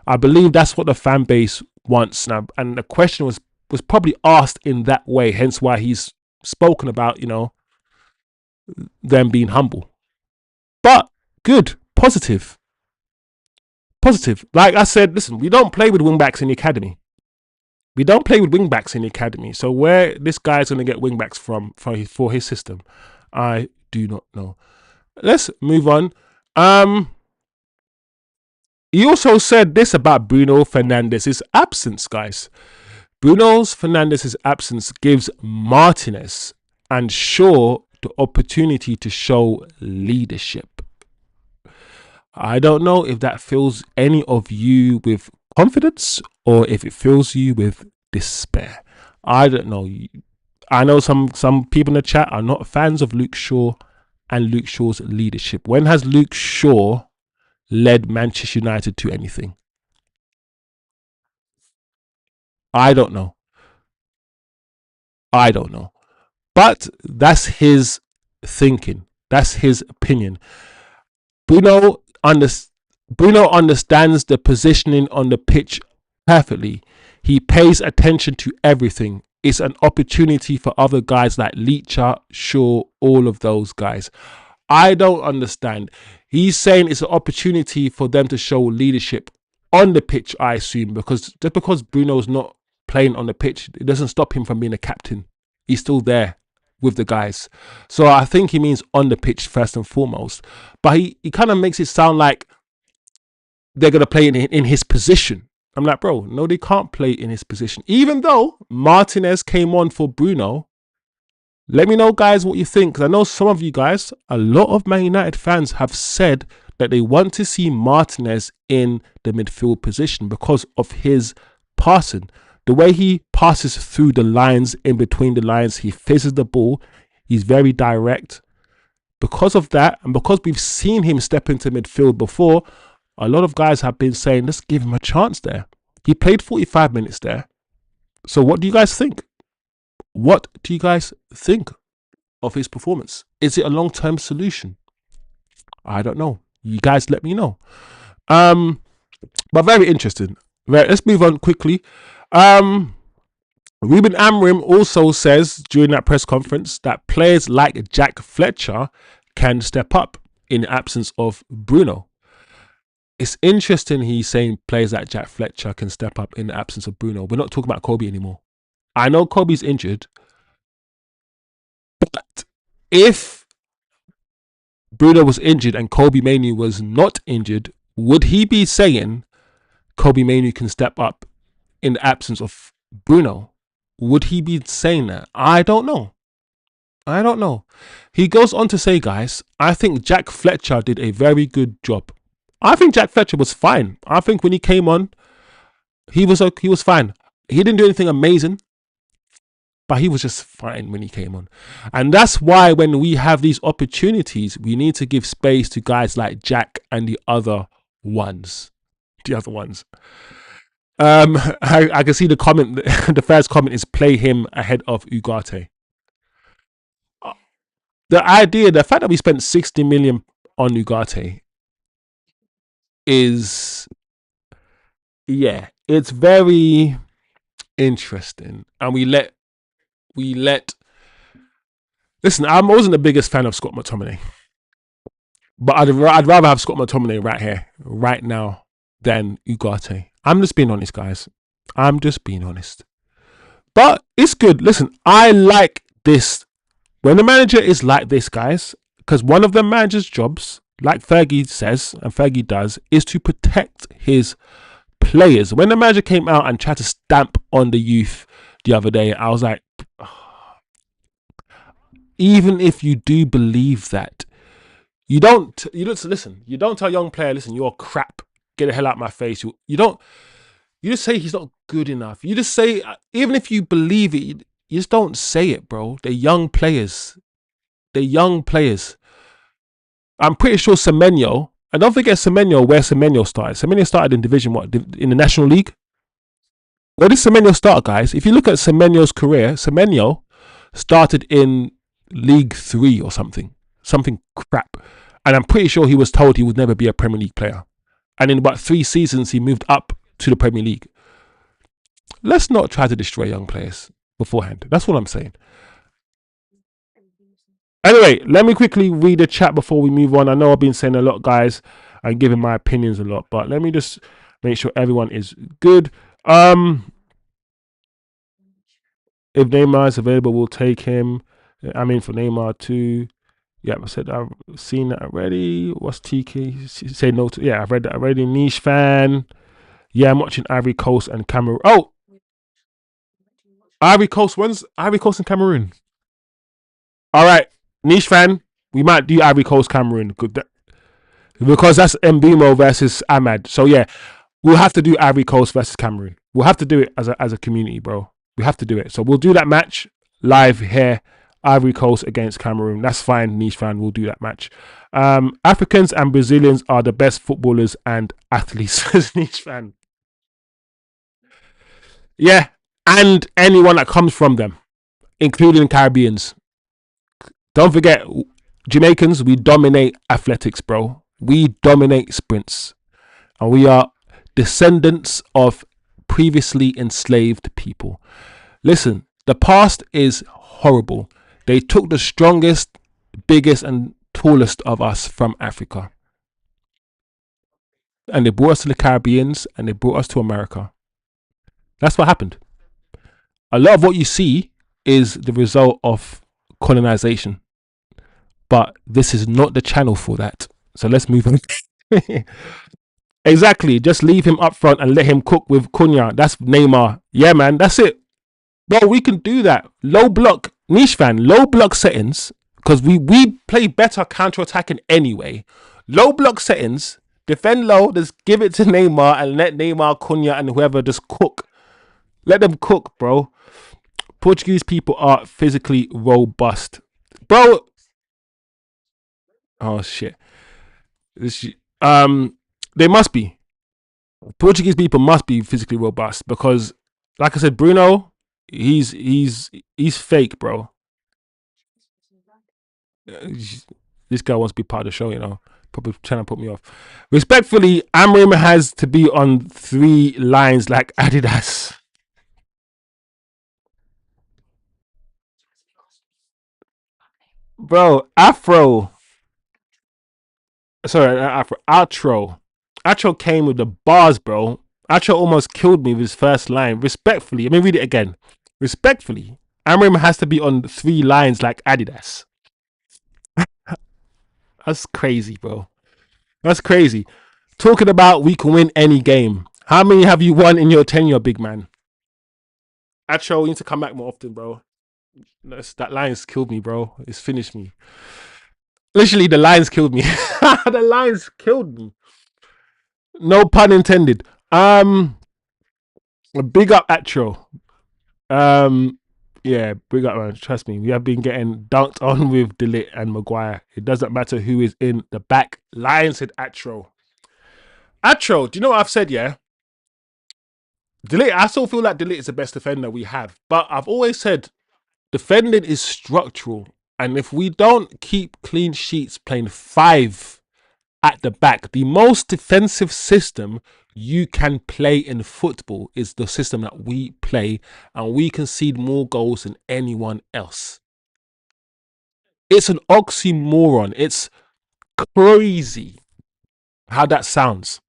I believe that's what the fan base wants now, and the question was probably asked in that way, hence why he's spoken about, them being humble. But good, positive. Like I said, listen, we don't play with wing backs in the academy. So where this guy's going to get wing backs from for his system, I do not know. Let's move on. He also said this about Bruno Fernandes's absence, guys. Bruno Fernandes's absence gives Martinez and Shaw the opportunity to show leadership. I don't know if that fills any of you with confidence or if it fills you with despair. I don't know. I know some people in the chat are not fans of Luke Shaw and Luke Shaw's leadership. When has Luke Shaw led Manchester United to anything? I don't know. But that's his thinking. That's his opinion. Bruno understands the positioning on the pitch perfectly. He pays attention to everything. It's an opportunity for other guys like Leacher, Shaw, all of those guys. I don't understand. He's saying it's an opportunity for them to show leadership on the pitch, I assume, because just because Bruno's not playing on the pitch, it doesn't stop him from being a captain. He's still there with the guys. So I think he means on the pitch first and foremost. But he kind of makes it sound like they're going to play in his position. I'm like, bro, no, they can't play in his position. Even though Martinez came on for Bruno. Let me know, guys, what you think. Because I know some of you guys, a lot of Man United fans have said that they want to see Martinez in the midfield position because of his passing. The way he passes through the lines, in between the lines, he faces the ball. He's very direct. because of that, and because we've seen him step into midfield before, a lot of guys have been saying, let's give him a chance there. He played 45 minutes there. So what do you guys think? What do you guys think of his performance? Is it a long-term solution? I don't know. You guys let me know. But very interesting. Right, let's move on quickly. Ruben Amorim also says during that press conference that players like Jack Fletcher can step up in the absence of Bruno. It's interesting he's saying players like Jack Fletcher can step up in the absence of Bruno. We're not talking about Kobbie anymore. I know Kobbie's injured, but if Bruno was injured and Kobbie Mainoo was not injured, would he be saying Kobbie Mainoo can step up in the absence of Bruno? Would he be saying that? I don't know. He goes on to say, guys, I think Jack Fletcher did a very good job. I think Jack Fletcher was fine. I think when he came on, he was fine. He didn't do anything amazing, but he was just fine when he came on. And that's why when we have these opportunities, we need to give space to guys like Jack and the other ones. I can see the comment. The first comment is play him ahead of Ugarte. The fact that we spent 60 million on Ugarte is, yeah, it's very interesting. And we let. Listen, I wasn't the biggest fan of Scott McTominay, but I'd rather have Scott McTominay right here, right now, than Ugarte. I'm just being honest, guys. I'm just being honest. But it's good. Listen, I like this. When the manager is like this, guys, because one of the manager's jobs, like Fergie says, and Fergie does, is to protect his players. When the manager came out and tried to stamp on the youth the other day, I was like, even if you do believe that, you don't listen. You don't tell a young player, listen, you're crap. Get the hell out of my face. You just say he's not good enough. You just say, even if you believe it, you just don't say it, bro. They're young players. I'm pretty sure Semenyo, and don't forget Semenyo, where Semenyo started. Semenyo started in Division what? In the National League. Where did Semenyo start, guys? If you look at Semenyo's career, Semenyo started in League 3 or something crap. And I'm pretty sure he was told he would never be a Premier League player. And in about 3 seasons, he moved up to the Premier League. Let's not try to destroy young players beforehand. That's what I'm saying. Anyway, let me quickly read the chat before we move on. I know I've been saying a lot, guys, and giving my opinions a lot, but let me just make sure everyone is good. If Neymar is available, we'll take him. I mean, for Neymar too. Yeah, I said I've seen that already. What's TK? Say no to. Yeah, I've read that already. Niche fan. Yeah, I'm watching Ivory Coast and Cameroon. Oh, Ivory Coast. When's Ivory Coast and Cameroon? All right, Niche fan. We might do Ivory Coast Cameroon because that's Mbimo versus Ahmad. So yeah, we'll have to do Ivory Coast versus Cameroon. We'll have to do it as a community, bro. We have to do it. So we'll do that match live here. Ivory Coast against Cameroon. That's fine, Niche fan. We'll do that match. Africans and Brazilians are the best footballers and athletes, says Niche fan. Yeah, and anyone that comes from them, including Caribbeans. Don't forget, Jamaicans, we dominate athletics, bro. We dominate sprints. And we are descendants of previously enslaved people. Listen, the past is horrible. They took the strongest, biggest, and tallest of us from Africa. And they brought us to the Caribbeans and they brought us to America. That's what happened. A lot of what you see is the result of colonization. But this is not the channel for that. So let's move on. Exactly. Just leave him up front and let him cook with Cunha. That's Neymar. Yeah, man. That's it. Bro, we can do that. Low block. Niche fan. Low block settings. Because we play better counter-attacking anyway. Low block settings. Defend low. Just give it to Neymar and let Neymar, Cunha and whoever just cook. Let them cook, bro. Portuguese people are physically robust. Bro, Oh shit. This, they must be. Portuguese people must be physically robust because, like I said, Bruno, he's fake, bro. This guy wants to be part of the show, you know. Probably trying to put me off. Respectfully, Amorim has to be on three lines like Adidas. Bro, Afro. Sorry, not Afro. Outro. Outro came with the bars, bro. Outro almost killed me with his first line. Respectfully, let me read it again. Respectfully, Amorim has to be on three lines like Adidas. That's crazy, bro. That's crazy. Talking about we can win any game. How many have you won in your tenure, big man? Acho, you need to come back more often, bro. That line's killed me, bro. It's finished me. Literally, the lines killed me. The lines killed me. No pun intended. Big up Acho. Yeah, big up, man. Trust me, we have been getting dunked on with Delit and Maguire. It doesn't matter who is in the back line, said Acho. Acho, do you know what I've said? Yeah, Delit. I still feel like Delit is the best defender we have, but I've always said defending is structural, and if we don't keep clean sheets playing five at the back, the most defensive system you can play in football is the system that we play, and we concede more goals than anyone else. It's an oxymoron. It's crazy how that sounds.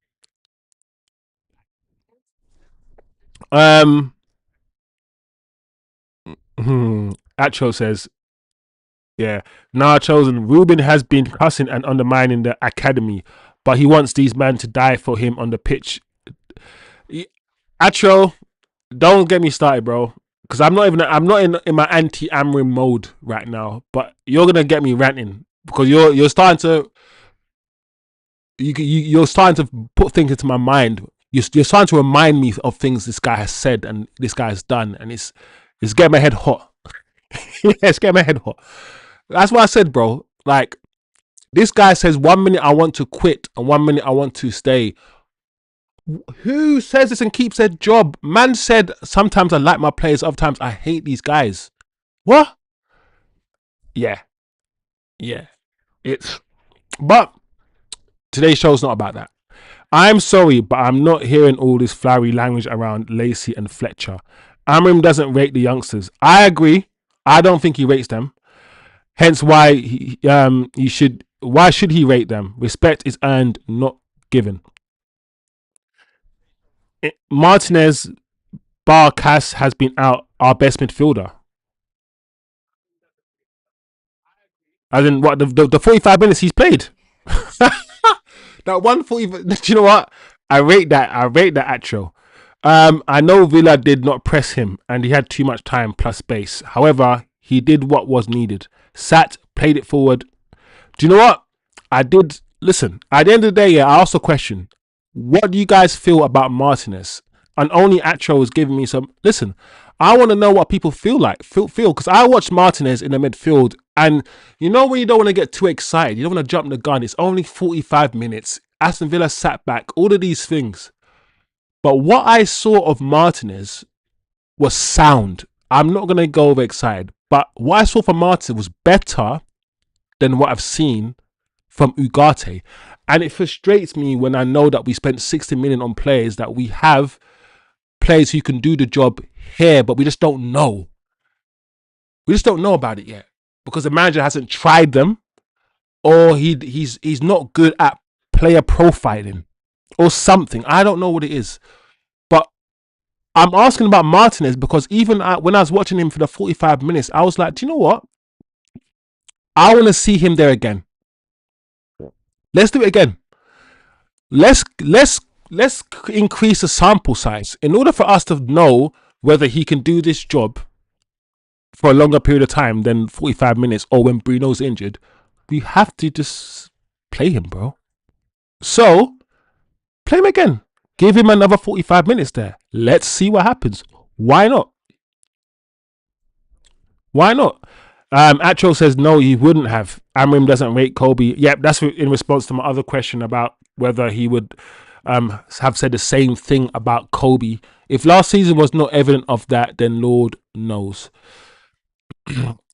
Um, Acho says, yeah, nah, chosen. Ruben has been cussing and undermining the academy, but he wants these men to die for him on the pitch. Acho, don't get me started, bro. Because I'm not in my anti Amrim mode right now. But you're gonna get me ranting because you're starting to you're starting to put things into my mind. You're starting to remind me of things this guy has said and this guy has done, and it's getting my head hot. Yeah, it's getting my head hot. That's what I said, bro. Like, this guy says 1 minute I want to quit and 1 minute I want to stay. Who says this and keeps their job? Man said sometimes I like my players, other times I hate these guys. What? Yeah, yeah. It's but today's show's not about that. I'm sorry, but I'm not hearing all this flowery language around Lacey and Fletcher. Amrim doesn't rate the youngsters. I agree. I don't think he rates them. Hence why he should. Why should he rate them? Respect is earned, not given. Martinez bar Cass has been out our best midfielder. As in what the 45 minutes he's played. That 140. Do you know what? I rate that. I rate that actual. I know Villa did not press him and he had too much time plus space. However, he did what was needed. Sat, played it forward. Do you know what? I did listen. At the end of the day, yeah, I asked a question. What do you guys feel about Martinez? And only Atro was giving me some. Listen, I want to know what people feel like. Feel because I watched Martinez in the midfield, and you know when you don't want to get too excited, you don't want to jump the gun. It's only 45 minutes. Aston Villa sat back. All of these things. But what I saw of Martinez was sound. I'm not going to go overexcited. But what I saw from Martinez was better than what I've seen from Ugarte. And it frustrates me when I know that we spent 60 million on players, that we have players who can do the job here, but we just don't know. We just don't know about it yet because the manager hasn't tried them, or he's not good at player profiling or something. I don't know what it is. But I'm asking about Martinez because even when I was watching him for the 45 minutes, I was like, do you know what? I want to see him there again. Let's do it again. Let's increase the sample size in order for us to know whether he can do this job for a longer period of time than 45 minutes, or when Bruno's injured. We have to just play him, bro. So play him again. Give him another 45 minutes there. Let's see what happens. Why not? Why not? Atro says no, he wouldn't have. Amorim doesn't rate Kobbie. Yep, that's in response to my other question about whether he would have said the same thing about Kobbie. If last season was not evident of that, then Lord knows.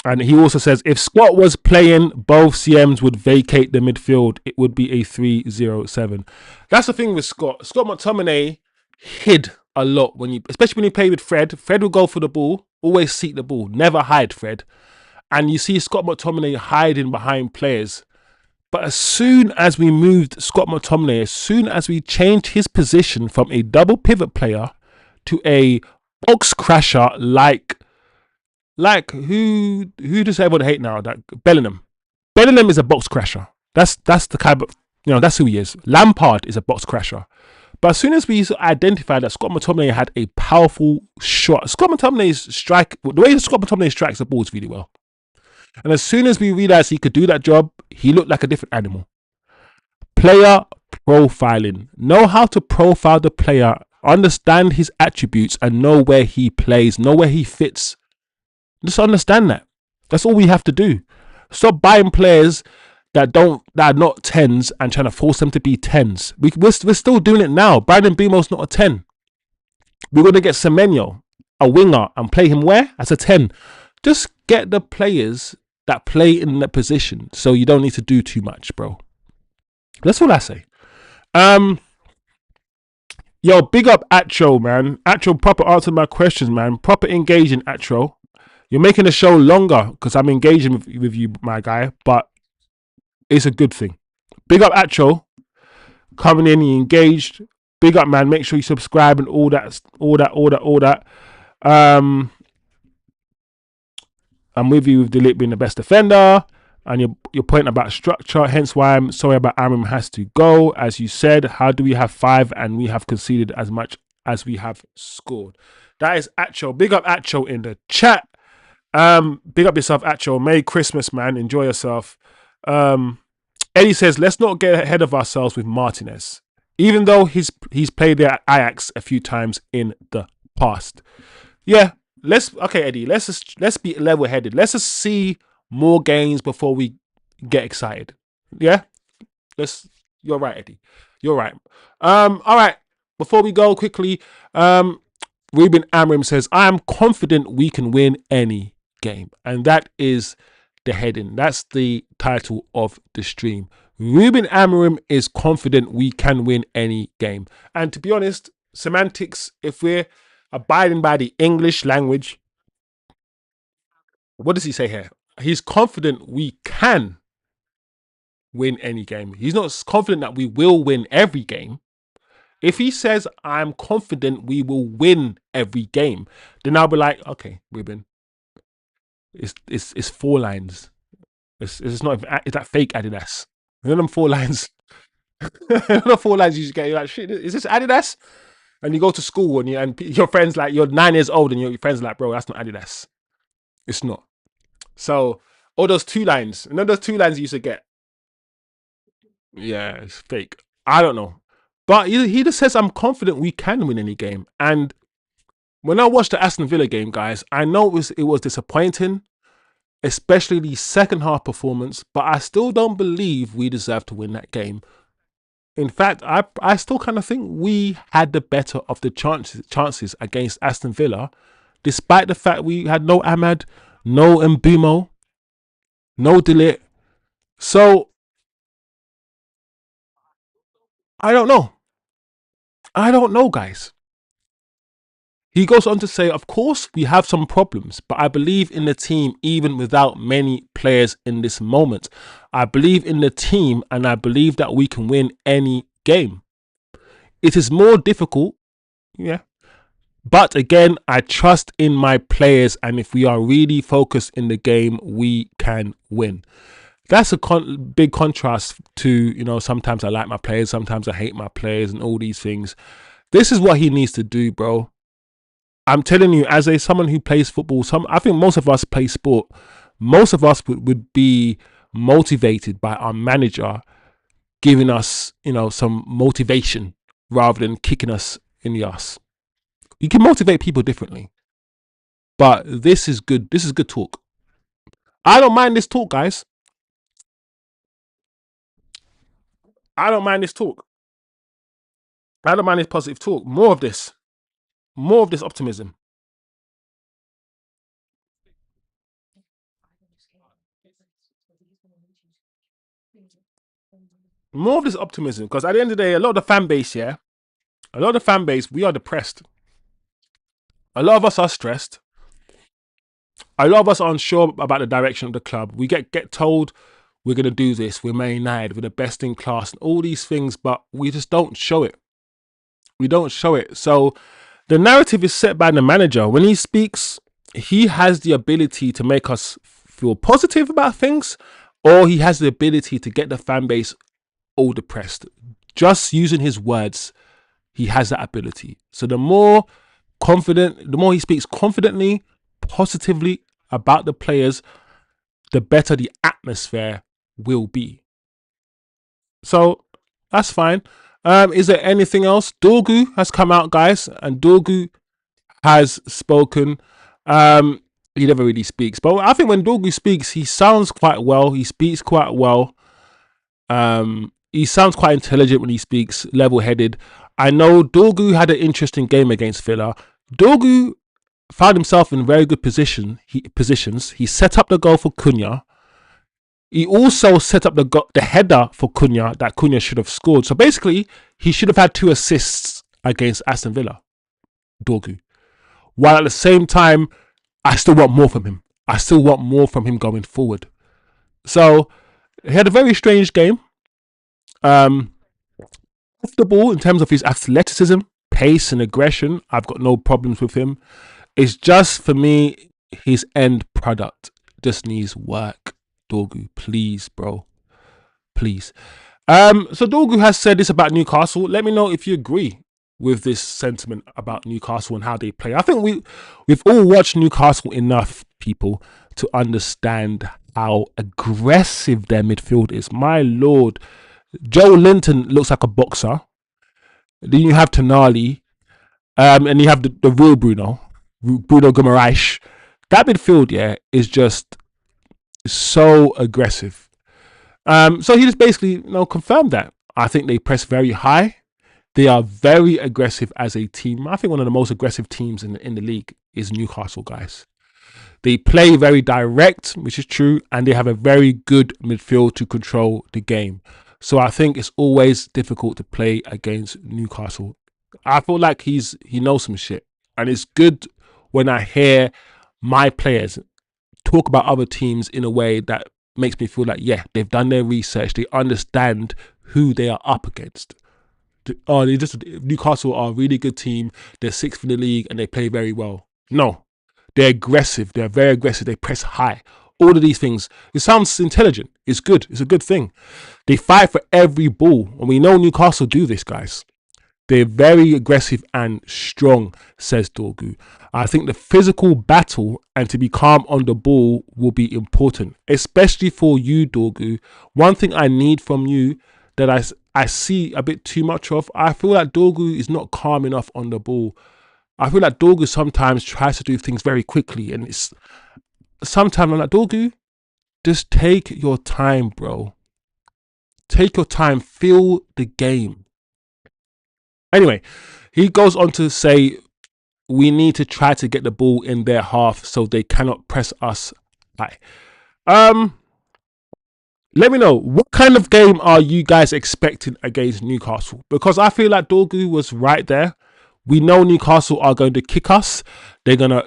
And he also says if Scott was playing, both CMs would vacate the midfield. It would be a 3-0-7. That's the thing with Scott. Scott McTominay hid a lot especially when he played with Fred. Fred would go for the ball, always seek the ball, never hide Fred. And you see Scott McTominay hiding behind players. But as soon as we moved Scott McTominay, as soon as we changed his position from a double pivot player to a box crasher like who does everyone hate now? That Bellingham. Bellingham is a box crasher. That's the kind of that's who he is. Lampard is a box crasher. But as soon as we identified that Scott McTominay had a powerful shot, Scott McTominay's strike, the way Scott McTominay strikes the balls really well. And as soon as we realized he could do that job, he looked like a different animal. Player profiling. Know how to profile the player, understand his attributes, and know where he plays, know where he fits. Just understand that. That's all we have to do. Stop buying players that are not 10s and trying to force them to be 10s. We're still doing it now. Brandon Bemo's not a 10. We're going to get Semenyo, a winger, and play him where? As a 10. Just get the players that play in that position so you don't need to do too much, bro. That's all I say. Yo, big up Atro, man. Atro proper answered my questions, man. Proper engaging, Atro. You're making the show longer because I'm engaging with you, my guy, but it's a good thing. Big up Atro. Coming in, he engaged. Big up, man. Make sure you subscribe and all that. I'm with you with Delete being the best defender, and your point about structure. Hence why I'm sorry about Amorim has to go. As you said, how do we have 5 and we have conceded as much as we have scored? That is Acho. Big up Acho in the chat. Big up yourself, Acho. Merry Christmas, man. Enjoy yourself. Eddie says, let's not get ahead of ourselves with Martinez, even though he's played there at Ajax a few times in the past. Yeah. Eddie, let's be level-headed. Let's just see more games before we get excited. Yeah? You're right, Eddie. You're right. All right. Before we go quickly, Ruben Amorim says, I am confident we can win any game. And that is the heading. That's the title of the stream. Ruben Amorim is confident we can win any game. And to be honest, semantics, if we're abiding by the English language, what does he say here? He's confident we can win any game. He's not confident that we will win every game. If he says, I'm confident we will win every game, then I'll be like, okay, Ruben, it's 4 lines. It's not, it's that fake Adidas. You know them 4 lines? The 4 lines you just get, you're like, shit, is this Adidas? And you go to school and your friends like, you're 9 years old and your friends are like, bro, that's not Adidas. It's not. So all those 2 lines, and then those 2 lines you used to get. Yeah, it's fake. I don't know. But he just says, I'm confident we can win any game. And when I watched the Aston Villa game, guys, I know it was disappointing, especially the second half performance, but I still don't believe we deserve to win that game. In fact, I still kind of think we had the better of the chances against Aston Villa, despite the fact we had no Ahmad, no Mbumo, no Delete. So, I don't know. I don't know, guys. He goes on to say, of course, we have some problems, but I believe in the team even without many players in this moment. I believe in the team and I believe that we can win any game. It is more difficult, yeah. But again, I trust in my players, and if we are really focused in the game, we can win. That's a big contrast to, sometimes I like my players, sometimes I hate my players and all these things. This is what he needs to do, bro. I'm telling you, as someone who plays football, I think most of us play sport. Most of us would be motivated by our manager giving us, some motivation rather than kicking us in the ass. You can motivate people differently, but this is good. This is good talk. I don't mind this talk, guys. I don't mind this talk. I don't mind this positive talk. More of this. More of this optimism. More of this optimism. Because at the end of the day, a lot of the fan base, yeah, a lot of the fan base, we are depressed. A lot of us are stressed. A lot of us are unsure about the direction of the club. We get told we're going to do this. We're Man United. We're the best in class and all these things, but we just don't show it. We don't show it. So the narrative is set by the manager. When he speaks, he has the ability to make us feel positive about things, or he has the ability to get the fan base all depressed. Just using his words, he has that ability. So the more he speaks confidently, positively about the players, the better the atmosphere will be. So that's fine. Is there anything else? Dorgu has come out, guys, and Dorgu has spoken. He never really speaks, but I think when Dorgu speaks, he sounds quite well. He speaks quite well. He sounds quite intelligent when he speaks, level-headed. I know Dorgu had an interesting game against Villa. Dorgu found himself in very good positions. He set up the goal for Cunha. He also set up the header for Cunha that Cunha should have scored. So basically, he should have had 2 assists against Aston Villa, Dorgu. While at the same time, I still want more from him. I still want more from him going forward. So he had a very strange game. Off the ball, in terms of his athleticism, pace and aggression, I've got no problems with him. It's just, for me, his end product just needs work. Dorgu, please, bro. Please. So Dorgu has said this about Newcastle. Let me know if you agree with this sentiment about Newcastle and how they play. I think we've all watched Newcastle enough, people, to understand how aggressive their midfield is. My lord. Joe Linton looks like a boxer. Then you have Tonali, and you have the real Bruno Guimaraes. That midfield, yeah, is just so aggressive. So he just basically, confirmed that. I think they press very high. They are very aggressive as a team. I think one of the most aggressive teams in the league is Newcastle, guys. They play very direct, which is true, and they have a very good midfield to control the game. So I think it's always difficult to play against Newcastle. I feel like he knows some shit. And it's good when I hear my players talk about other teams in a way that makes me feel like, yeah, they've done their research. They understand who they are up against. Newcastle are a really good team. They're 6th in the league and they play very well. No, they're aggressive. They're very aggressive. They press high. All of these things. It sounds intelligent. It's good. It's a good thing. They fight for every ball. And we know Newcastle do this, guys. They're very aggressive and strong, says Dorgu. I think the physical battle and to be calm on the ball will be important, especially for you, Dorgu. One thing I need from you that I see a bit too much of, I feel like Dorgu is not calm enough on the ball. I feel like Dorgu sometimes tries to do things very quickly, and sometimes I'm like, Dorgu, just take your time, bro. Take your time. Feel the game. Anyway, he goes on to say, we need to try to get the ball in their half so they cannot press us high. Let me know, what kind of game are you guys expecting against Newcastle? Because I feel like Dorgu was right there. We know Newcastle are going to kick us. They're gonna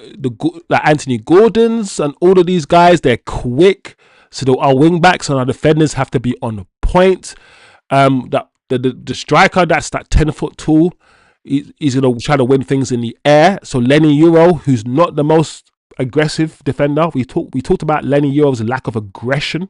like Anthony Gordon's and all of these guys. They're quick, so our wing backs and our defenders have to be on point. The striker that's that 10-foot tall, he's gonna try to win things in the air. So Lenny Euro, who's not the most aggressive defender, we talked about Lenny Euro's lack of aggression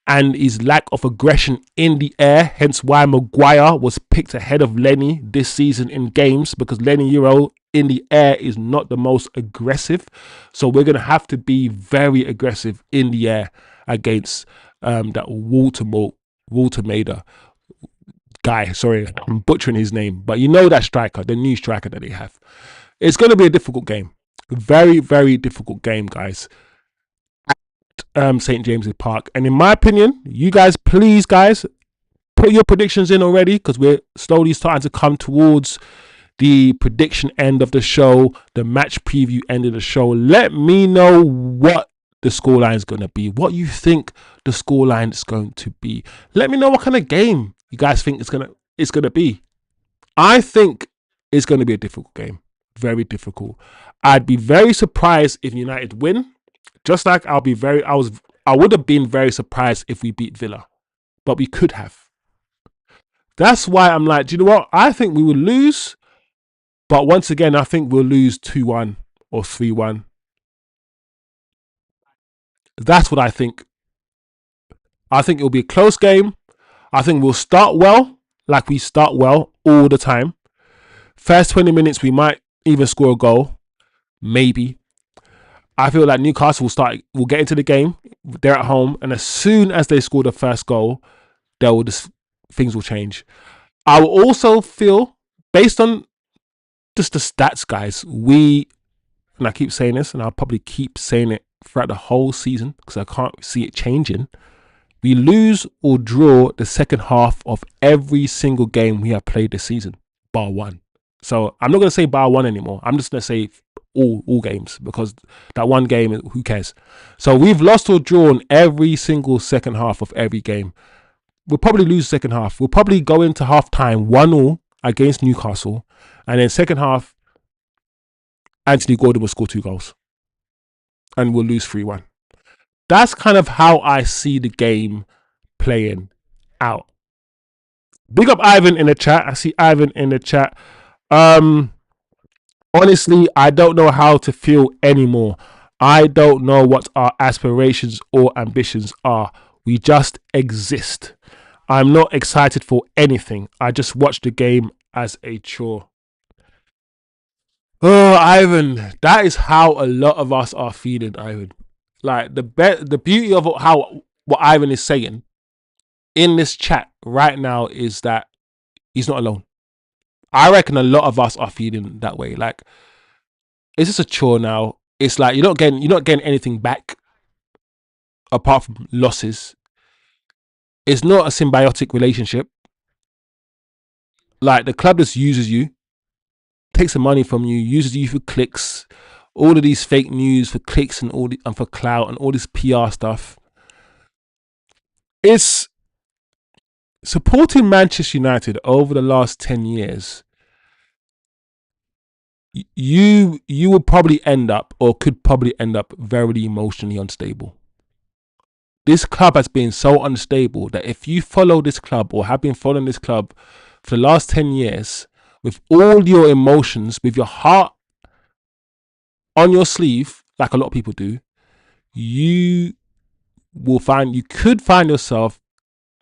and his lack of aggression in the air, hence why Maguire was picked ahead of Lenny this season in games, because Lenny Euro in the air is not the most aggressive. So we're going to have to be very aggressive in the air against that Walter Mader guy. Sorry, I'm butchering his name, but you know that striker, the new striker that they have. It's going to be a difficult game. Very, very difficult game, guys. St James's Park. And in my opinion, you guys, please, guys, put your predictions in already because we're slowly starting to come towards the prediction end of the show, the match preview end of the show. Let me know what the scoreline is going to be, what you think the scoreline is going to be. Let me know what kind of game you guys think it's gonna be. I think it's going to be a difficult game, very difficult. I'd be very surprised if United win, just like I would have been very surprised if we beat Villa, but we could have. That's why I'm like, do you know what? I think we will lose. But once again, I think we'll lose 2-1 or 3-1. That's what I think. I think it'll be a close game. I think we'll start well, like we start well all the time. First 20 minutes, we might even score a goal. Maybe. I feel like Newcastle will get into the game. They're at home. And as soon as they score the first goal, things will change. I will also feel, based on just the stats, guys, and I keep saying this, and I'll probably keep saying it throughout the whole season because I can't see it changing. We lose or draw the second half of every single game we have played this season, bar one. So I'm not going to say bar one anymore. I'm just going to say all games because that one game, who cares? So we've lost or drawn every single second half of every game. We'll probably lose the second half. We'll probably go into half time 1-0 against Newcastle. And then second half, Anthony Gordon will score 2 goals. And we'll lose 3-1. That's kind of how I see the game playing out. Big up Ivan in the chat. I see Ivan in the chat. Honestly, I don't know how to feel anymore. I don't know what our aspirations or ambitions are. We just exist. I'm not excited for anything. I just watch the game as a chore. Oh, Ivan, that is how a lot of us are feeling, Ivan. Like the beauty of what Ivan is saying in this chat right now is that he's not alone. I reckon a lot of us are feeling that way. Like, it's just a chore now. It's like you're not getting anything back apart from losses. It's not a symbiotic relationship. Like, the club just uses you, takes the money from you, uses you for clicks, all of these fake news for clicks and for clout and all this PR stuff. It's supporting Manchester United over the last 10 years. You would probably end up, or could probably end up, very emotionally unstable. This club has been so unstable that if you follow this club or have been following this club for the last 10 years, with all your emotions, with your heart on your sleeve, like a lot of people do, you could find yourself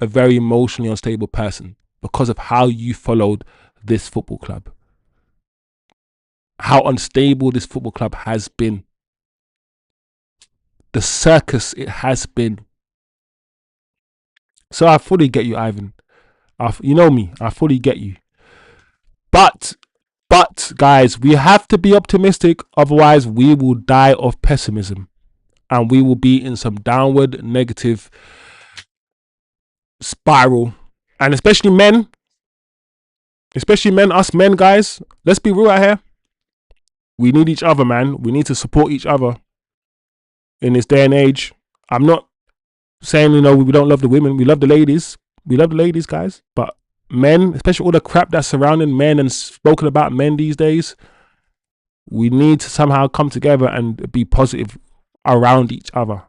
a very emotionally unstable person because of how you followed this football club. How unstable this football club has been. The circus it has been. So I fully get you, Ivan. You know me, I fully get you. But guys, we have to be optimistic, otherwise we will die of pessimism and we will be in some downward negative spiral. And especially men, us men, guys, let's be real out here. We need each other, man. We need to support each other in this day and age. I'm not saying, we don't love the women. We love the ladies. We love the ladies, guys. But men, especially all the crap that's surrounding men and spoken about men these days, we need to somehow come together and be positive around each other.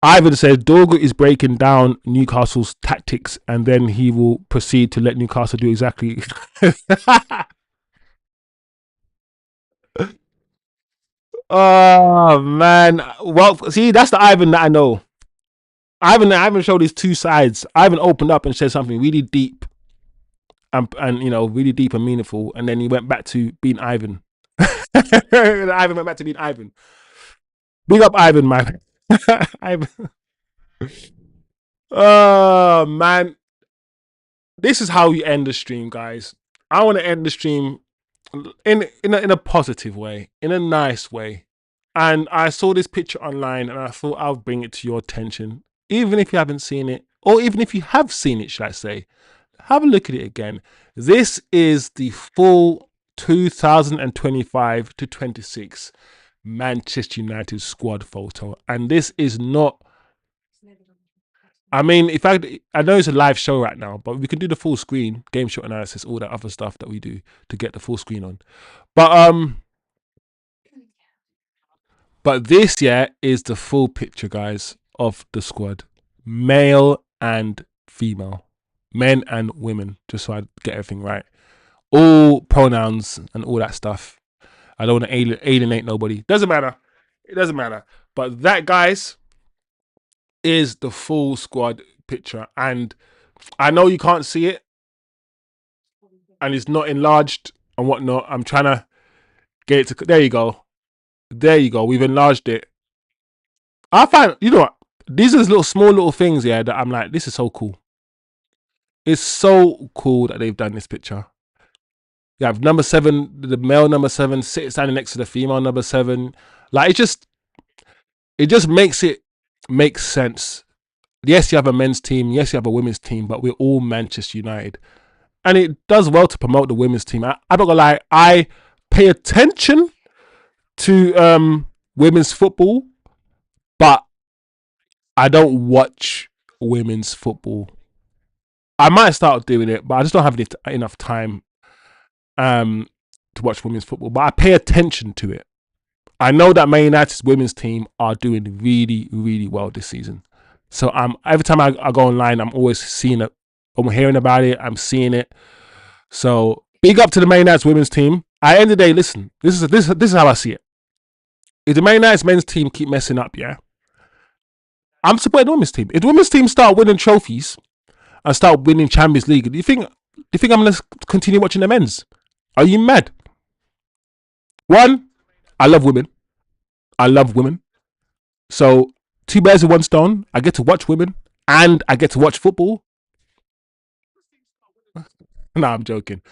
Ivan says Dorgu is breaking down Newcastle's tactics and then he will proceed to let Newcastle do exactly. Oh, man. Well, see, that's the Ivan that I know. Ivan showed his two sides. Ivan opened up and said something really deep and really deep and meaningful. And then he went back to being Ivan. Ivan went back to being Ivan. Big up Ivan, man. Ivan. Oh, man. This is how you end the stream, guys. I want to end the stream in a positive way, in a nice way. And I saw this picture online, and I thought I'll bring it to your attention, even if you haven't seen it, or even if you have seen it, should I say? Have a look at it again. This is the full 2025 to 26 Manchester United squad photo, and this is not. I mean, if I know it's a live show right now, but we can do the full screen game shot analysis, all that other stuff that we do to get the full screen on. But this is the full picture, guys, of the squad, male and female, men and women. Just so I get everything right, all pronouns and all that stuff. I don't want to alienate nobody. Doesn't matter. It doesn't matter. But that, guys, is the full squad picture, and I know you can't see it, and it's not enlarged and whatnot. I'm trying to get it to. There you go. There you go. We've enlarged it. I find, you know what? These are little small little things, yeah, that I'm like, this is so cool. It's so cool that they've done this picture. You have number 7, the male number 7, standing next to the female number 7. Like, it just makes it make sense. Yes, you have a men's team. Yes, you have a women's team, but we're all Manchester United. And it does well to promote the women's team. I'm not gonna lie, I pay attention to women's football, but I don't watch women's football. I might start doing it, but I just don't have enough time to watch women's football. But I pay attention to it. I know that Man United's women's team are doing really, really well this season. So every time I go online, I'm always seeing it. I'm hearing about it. I'm seeing it. So big up to the Man United's women's team. At the end of the day, listen, this is how I see it. If the Man United's men's team keep messing up, yeah, I'm supporting the women's team. If the women's team start winning trophies and start winning Champions League, do you think I'm going to continue watching the men's? Are you mad? One, I love women. I love women. So 2 birds with 1 stone. I get to watch women and I get to watch football. No, I'm joking.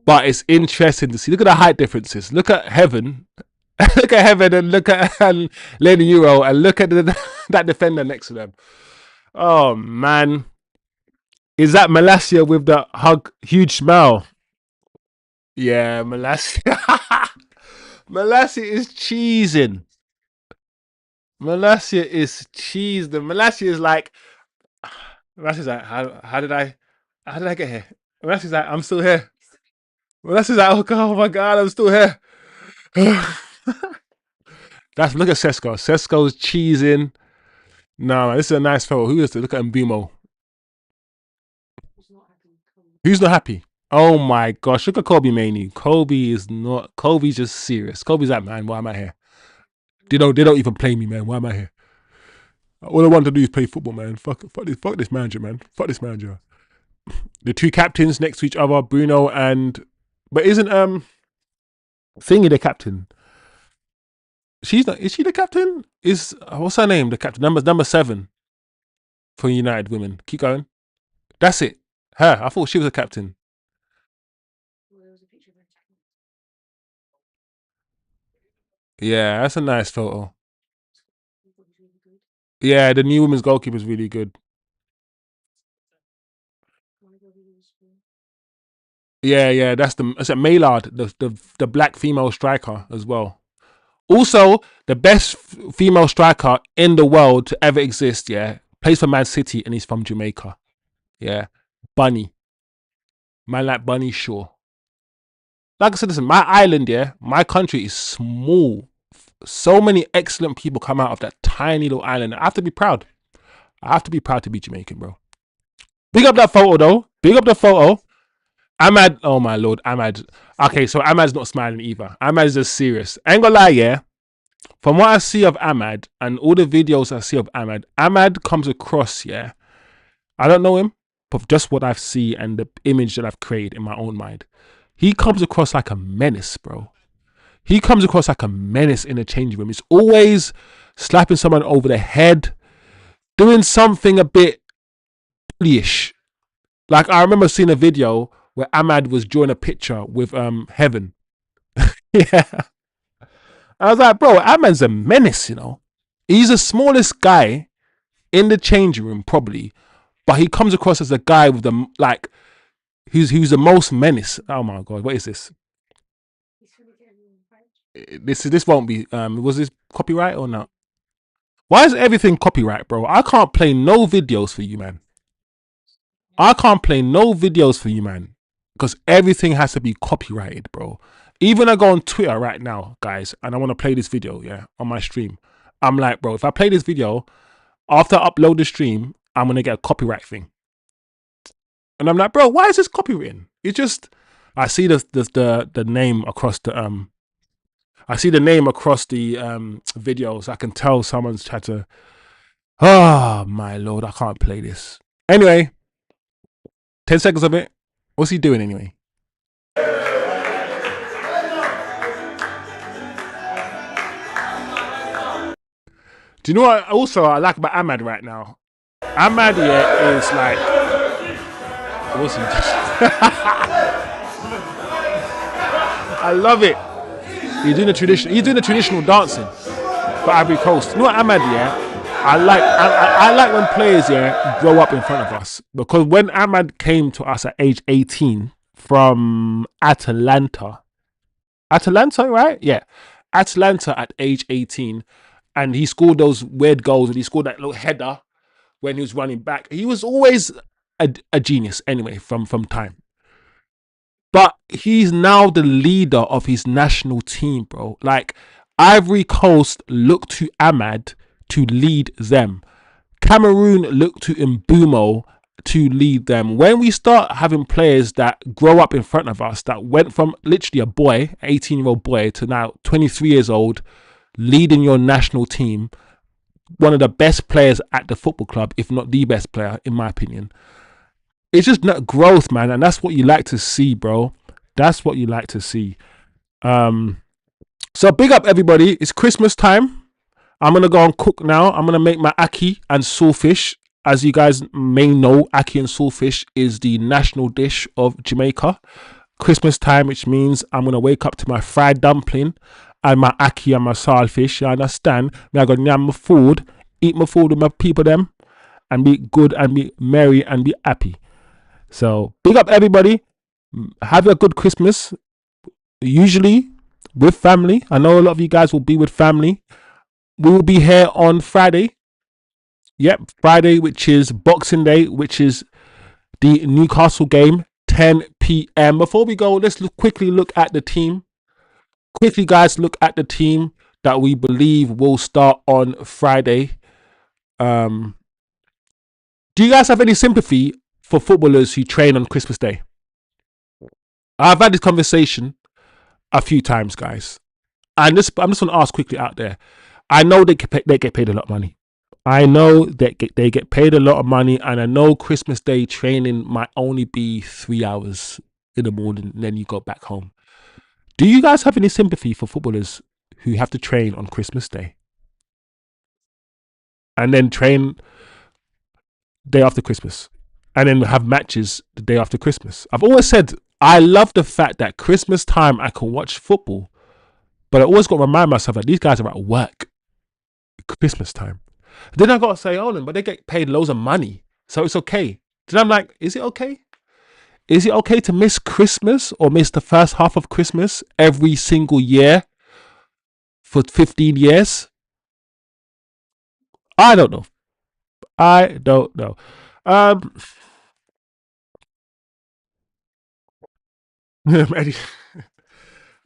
But it's interesting to see. Look at the height differences. Look at Heaven. Look at Heaven and look at Lady Euro and look at that defender next to them. Oh, man. Is that Malacia with the huge smile? Yeah, Malacia. Malacia is cheesing. Malacia is cheesed. Malacia is like, how did I get here? Malacia's like, I'm still here. Malacia's like, oh my God, I'm still here. Look at Sesko. Sesko's cheesing. No, this is a nice photo. Who is it? Look at Mbimo. Who's not happy? Oh my gosh, look at Kobbie Mainoo. Kobbie is not. Kobbie's just serious. Kobbie's like, man, why am I here? They don't even play me, man. Why am I here? All I want to do is play football, man. Fuck this manager, man. Fuck this manager. The 2 captains next to each other, Bruno and. But isn't Thingy the captain? She's not. Is she the captain? What's her name? The captain, number 7 for United Women. Keep going. That's it. Her. I thought she was a captain. Yeah, that's a nice photo. Yeah, the new women's goalkeeper is really good. Yeah, that's a Maillard, the black female striker as well. Also, the best female striker in the world to ever exist. Yeah, plays for Man City and he's from Jamaica. Yeah, Bunny, man like Bunny Shaw. Like I said, listen, my island, my country is small. So many excellent people come out of that tiny little island. I have to be proud. I have to be proud to be Jamaican, bro. Big up that photo, though. Big up the photo. Ahmad, oh my lord, Ahmad. Okay, so Ahmad's not smiling either. Ahmad's just serious. I ain't gonna lie, yeah. From what I see of Ahmad and all the videos I see of Ahmad comes across, yeah. I don't know him, but just what I've seen and the image that I've created in my own mind. He comes across like a menace, bro. He comes across like a menace in the changing room. He's always slapping someone over the head, doing something a bit bullyish. Like, I remember seeing a video where Ahmad was drawing a picture with Heaven. Yeah. I was like, bro, Ahmad's a menace, you know. He's the smallest guy in the changing room, probably, but he comes across as a guy with the like who's the most menace. Oh my god, what is this? This won't be was this copyright or not? Why is everything copyright, bro? I can't play no videos for you, man. I can't play no videos for you, man. Because everything has to be copyrighted, bro. Even I go on Twitter right now, guys, and I want to play this video, yeah, on my stream. I'm like, bro, if I play this video, after I upload the stream, I'm gonna get a copyright thing. And I'm like, bro, why is this copywritten? It's just I see the name across the I see the name across the videos. I can tell someone's tried to. Oh my lord, I can't play this. Anyway, 10 seconds of it. What's he doing anyway? Do you know what also I like about Ahmad right now? Ahmad, yeah, is like, what's he I love it. He's doing the traditional dancing for Ivory Coast. You know what, Ahmad, yeah? I like when players, yeah, grow up in front of us. Because when Ahmad came to us at age 18 from Atalanta, right? Yeah. Atlanta at age 18, and he scored those weird goals, and he scored that little header when he was running back. He was always a genius anyway from time. But he's now the leader of his national team, bro. Like, Ivory Coast look to Ahmad to lead them. Cameroon look to Mbumo to lead them. When we start having players that grow up in front of us, that went from literally a boy, 18-year-old boy, to now 23 years old, leading your national team, one of the best players at the football club, if not the best player, in my opinion. It's just not growth, man, and that's what you like to see, bro. That's what you like to see. So big up everybody. It's Christmas time. I'm gonna go and cook now. I'm gonna make my ackee and saltfish. As you guys may know, ackee and saltfish is the national dish of Jamaica. Christmas time, which means I'm gonna wake up to my fried dumpling and my ackee and my saltfish. You understand? Me I gonna yam my food, eat my food with my people them, and be good and be merry and be happy. So big up everybody. Have a good Christmas. Usually with family. I know a lot of you guys will be with family. We will be here on Friday. Yep, Friday, which is Boxing Day, which is the Newcastle game, 10 p.m. Before we go, let's quickly look at the team. Quickly, guys, look at the team that we believe will start on Friday. Do you guys have any sympathy for footballers who train on Christmas Day? I've had this conversation a few times, guys. And I'm just going to ask quickly out there. I know they get paid a lot of money. I know that they get paid a lot of money, and I know Christmas Day training might only be 3 hours in the morning, and then you go back home. Do you guys have any sympathy for footballers who have to train on Christmas Day and then train day after Christmas and then have matches the day after Christmas? I've always said I love the fact that Christmas time I can watch football, but I always got to remind myself that these guys are at work Christmas time. Then I got to say, oh, but they get paid loads of money, so it's okay. Then I'm like, is it okay? Is it okay to miss Christmas or miss the first half of Christmas every single year for 15 years? I don't know. Eddie,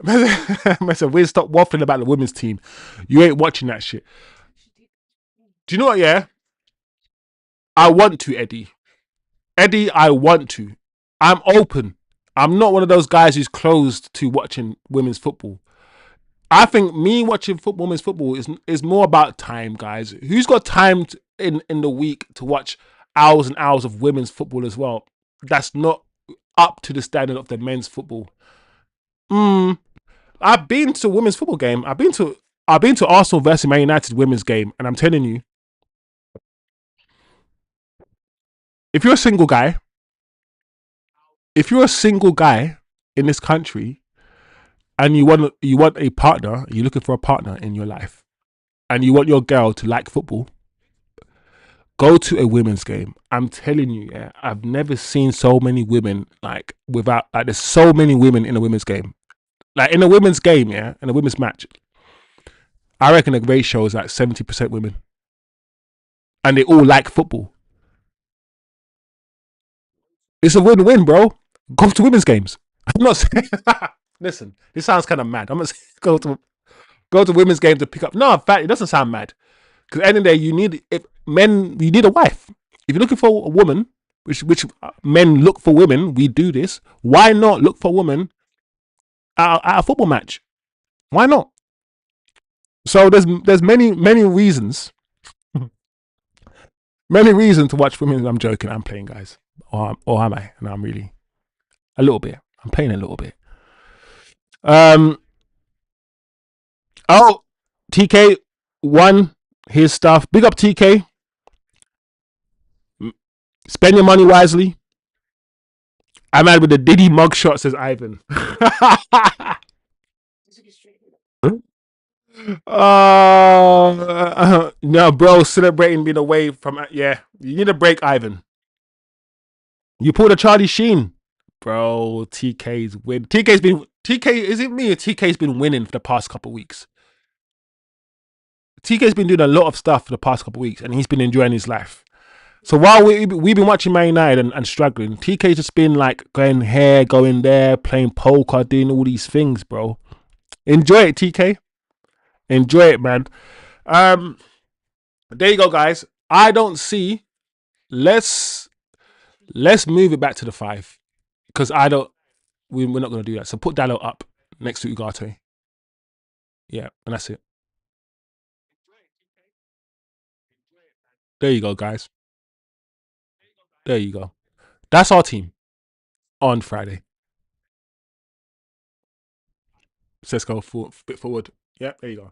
we stop waffling about the women's team. You ain't watching that shit. Do you know what? Yeah, I want to, Eddie. I want to. I'm open. I'm not one of those guys who's closed to watching women's football. I think me watching women's football is more about time, guys. Who's got time in the week to watch hours and hours of women's football as well? That's not up to the standard of the men's football. I've been to a women's football game. I've been to Arsenal versus Man United women's game, and I'm telling you, if you're a single guy If you're a single guy in this country and you want a partner, you're looking for a partner in your life, and you want your girl to like football, go to a women's game. I'm telling you, yeah, I've never seen so many women there's so many women in a women's game. Like in a women's game, yeah, in a women's match, I reckon the ratio is like 70% women, and they all like football. It's a win-win, bro. Go to women's games. I'm not saying. Listen, this sounds kind of mad. I'm not saying go to women's games to pick up. No, in fact, it doesn't sound mad. Because at the end of the day, you need a wife. If you're looking for a woman, which men look for women, we do this. Why not look for a woman at a football match? Why not? So there's many reasons, many reasons to watch women. I'm joking. I'm playing, guys, or am I? And I'm really a little bit. I'm playing a little bit. Um. Oh, TK won his stuff. Big up TK. Spend your money wisely. I'm mad with the Diddy mugshot, says Ivan. No, bro, celebrating being away from. Yeah, you need a break, Ivan. You pulled a Charlie Sheen. Bro, TK's win. TK, is it me or TK's been winning for the past couple of weeks? TK's been doing a lot of stuff for the past couple of weeks and he's been enjoying his life. So while we've been watching Man United and struggling, TK's just been like going here, going there, playing poker, doing all these things, bro. Enjoy it, TK. Enjoy it, man. There you go, guys. I don't see. Let's move it back to the 5 because I don't. We're not going to do that. So put Dallo up next to Ugarte. Yeah, and that's it. There you go, guys. There you go. That's our team on Friday. So let's go a bit forward. Yeah, there you go.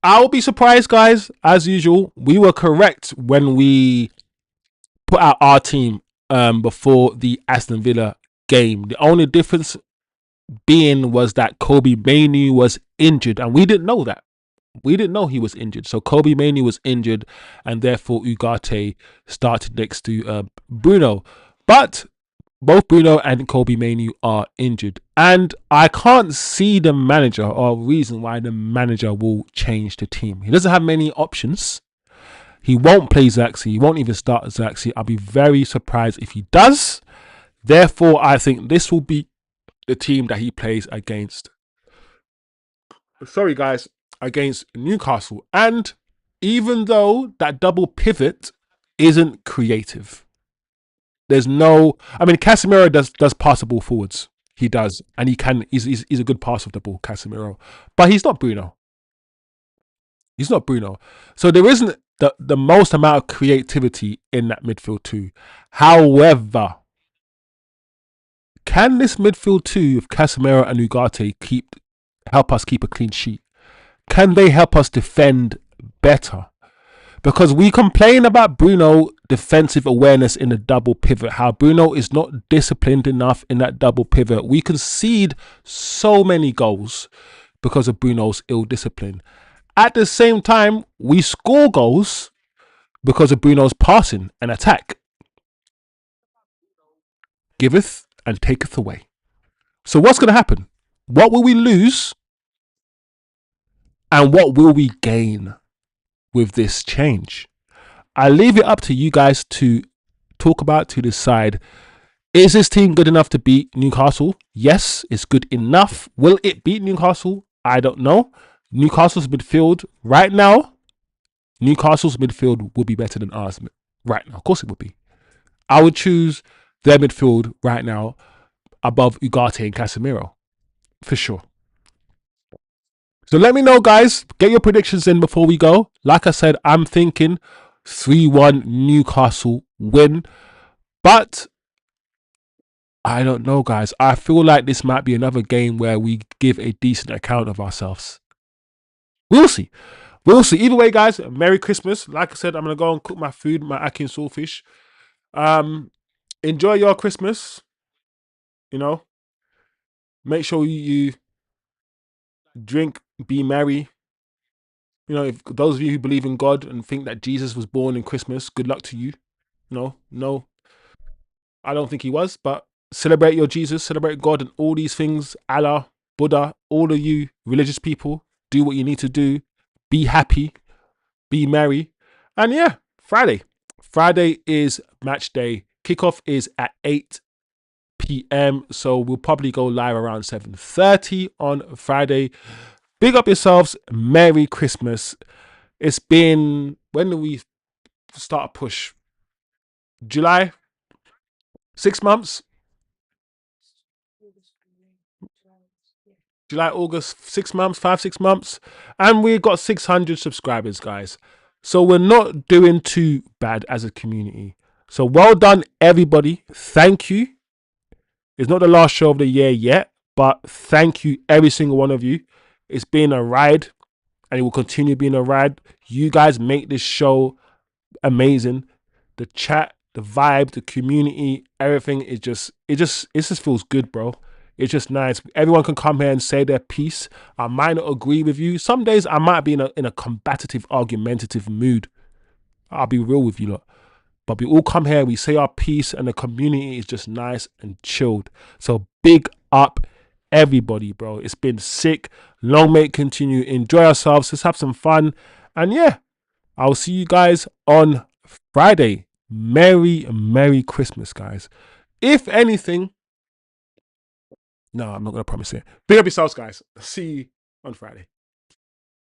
I'll be surprised, guys. As usual, we were correct when we put out our team before the Aston Villa game. The only difference being was that Kobbie Mainoo was injured, and we didn't know that. We didn't know he was injured. So Kobbie Mainoo was injured, and therefore Ugarte started next to Bruno. But both Bruno and Kobbie Mainoo are injured. And I can't see the manager or reason why the manager will change the team. He doesn't have many options. He won't play Zaxi. He won't even start Zaxi. I'll be very surprised if he does. Therefore, I think this will be the team that he plays against. Sorry, guys, against Newcastle. And even though that double pivot isn't creative, there's no. I mean, Casemiro does pass the ball forwards. He does, and he can. He's a good passer of the ball, Casemiro. But he's not Bruno. He's not Bruno. So there isn't the most amount of creativity in that midfield too. However, can this midfield two of Casemiro and Ugarte help us keep a clean sheet? Can they help us defend better? Because we complain about Bruno defensive awareness in the double pivot, how Bruno is not disciplined enough in that double pivot. We concede so many goals because of Bruno's ill discipline. At the same time, we score goals because of Bruno's passing and attack. Giveth and taketh away. So what's going to happen? What will we lose? And what will we gain with this change? I leave it up to you guys to talk about, to decide. Is this team good enough to beat Newcastle? Yes, it's good enough. Will it beat Newcastle? I don't know. Newcastle's midfield right now, Newcastle's midfield will be better than ours right now. Of course it would be. I would choose their midfield right now above Ugarte and Casemiro. For sure. So let me know, guys. Get your predictions in before we go. Like I said, I'm thinking 3-1 Newcastle win. But I don't know, guys. I feel like this might be another game where we give a decent account of ourselves. We'll see. We'll see. Either way, guys, Merry Christmas. Like I said, I'm going to go and cook my food, my ackee and saltfish. Enjoy your Christmas. You know, make sure you drink, be merry. You know, if those of you who believe in God and think that Jesus was born in Christmas, good luck to you. No, I don't think he was, but celebrate your Jesus, celebrate God and all these things, Allah, Buddha, all of you religious people, do what you need to do. Be happy, be merry. And yeah, Friday. Friday is match day. Kickoff is at 8 p.m. So we'll probably go live around 7:30 on Friday. Big up yourselves. Merry Christmas. It's been, when do we start a push? July? 6 months? July, August, 6 months, 5, 6 months. And we got 600 subscribers, guys. So we're not doing too bad as a community. So well done, everybody. Thank you. It's not the last show of the year yet, but thank you, every single one of you. It's been a ride and it will continue being a ride. You guys make this show amazing. The chat, the vibe, the community, everything is it just feels good, bro. It's just nice. Everyone can come here and say their piece. I might not agree with you. Some days I might be in a combative, argumentative mood. I'll be real with you lot. But we all come here, we say our piece, and the community is just nice and chilled. So big up everybody, bro. It's been sick. Long may it continue. Enjoy ourselves. Let's have some fun. And yeah, I'll see you guys on Friday. Merry Christmas, guys. If anything, no, I'm not going to promise it. Big up yourselves, guys. See you on Friday.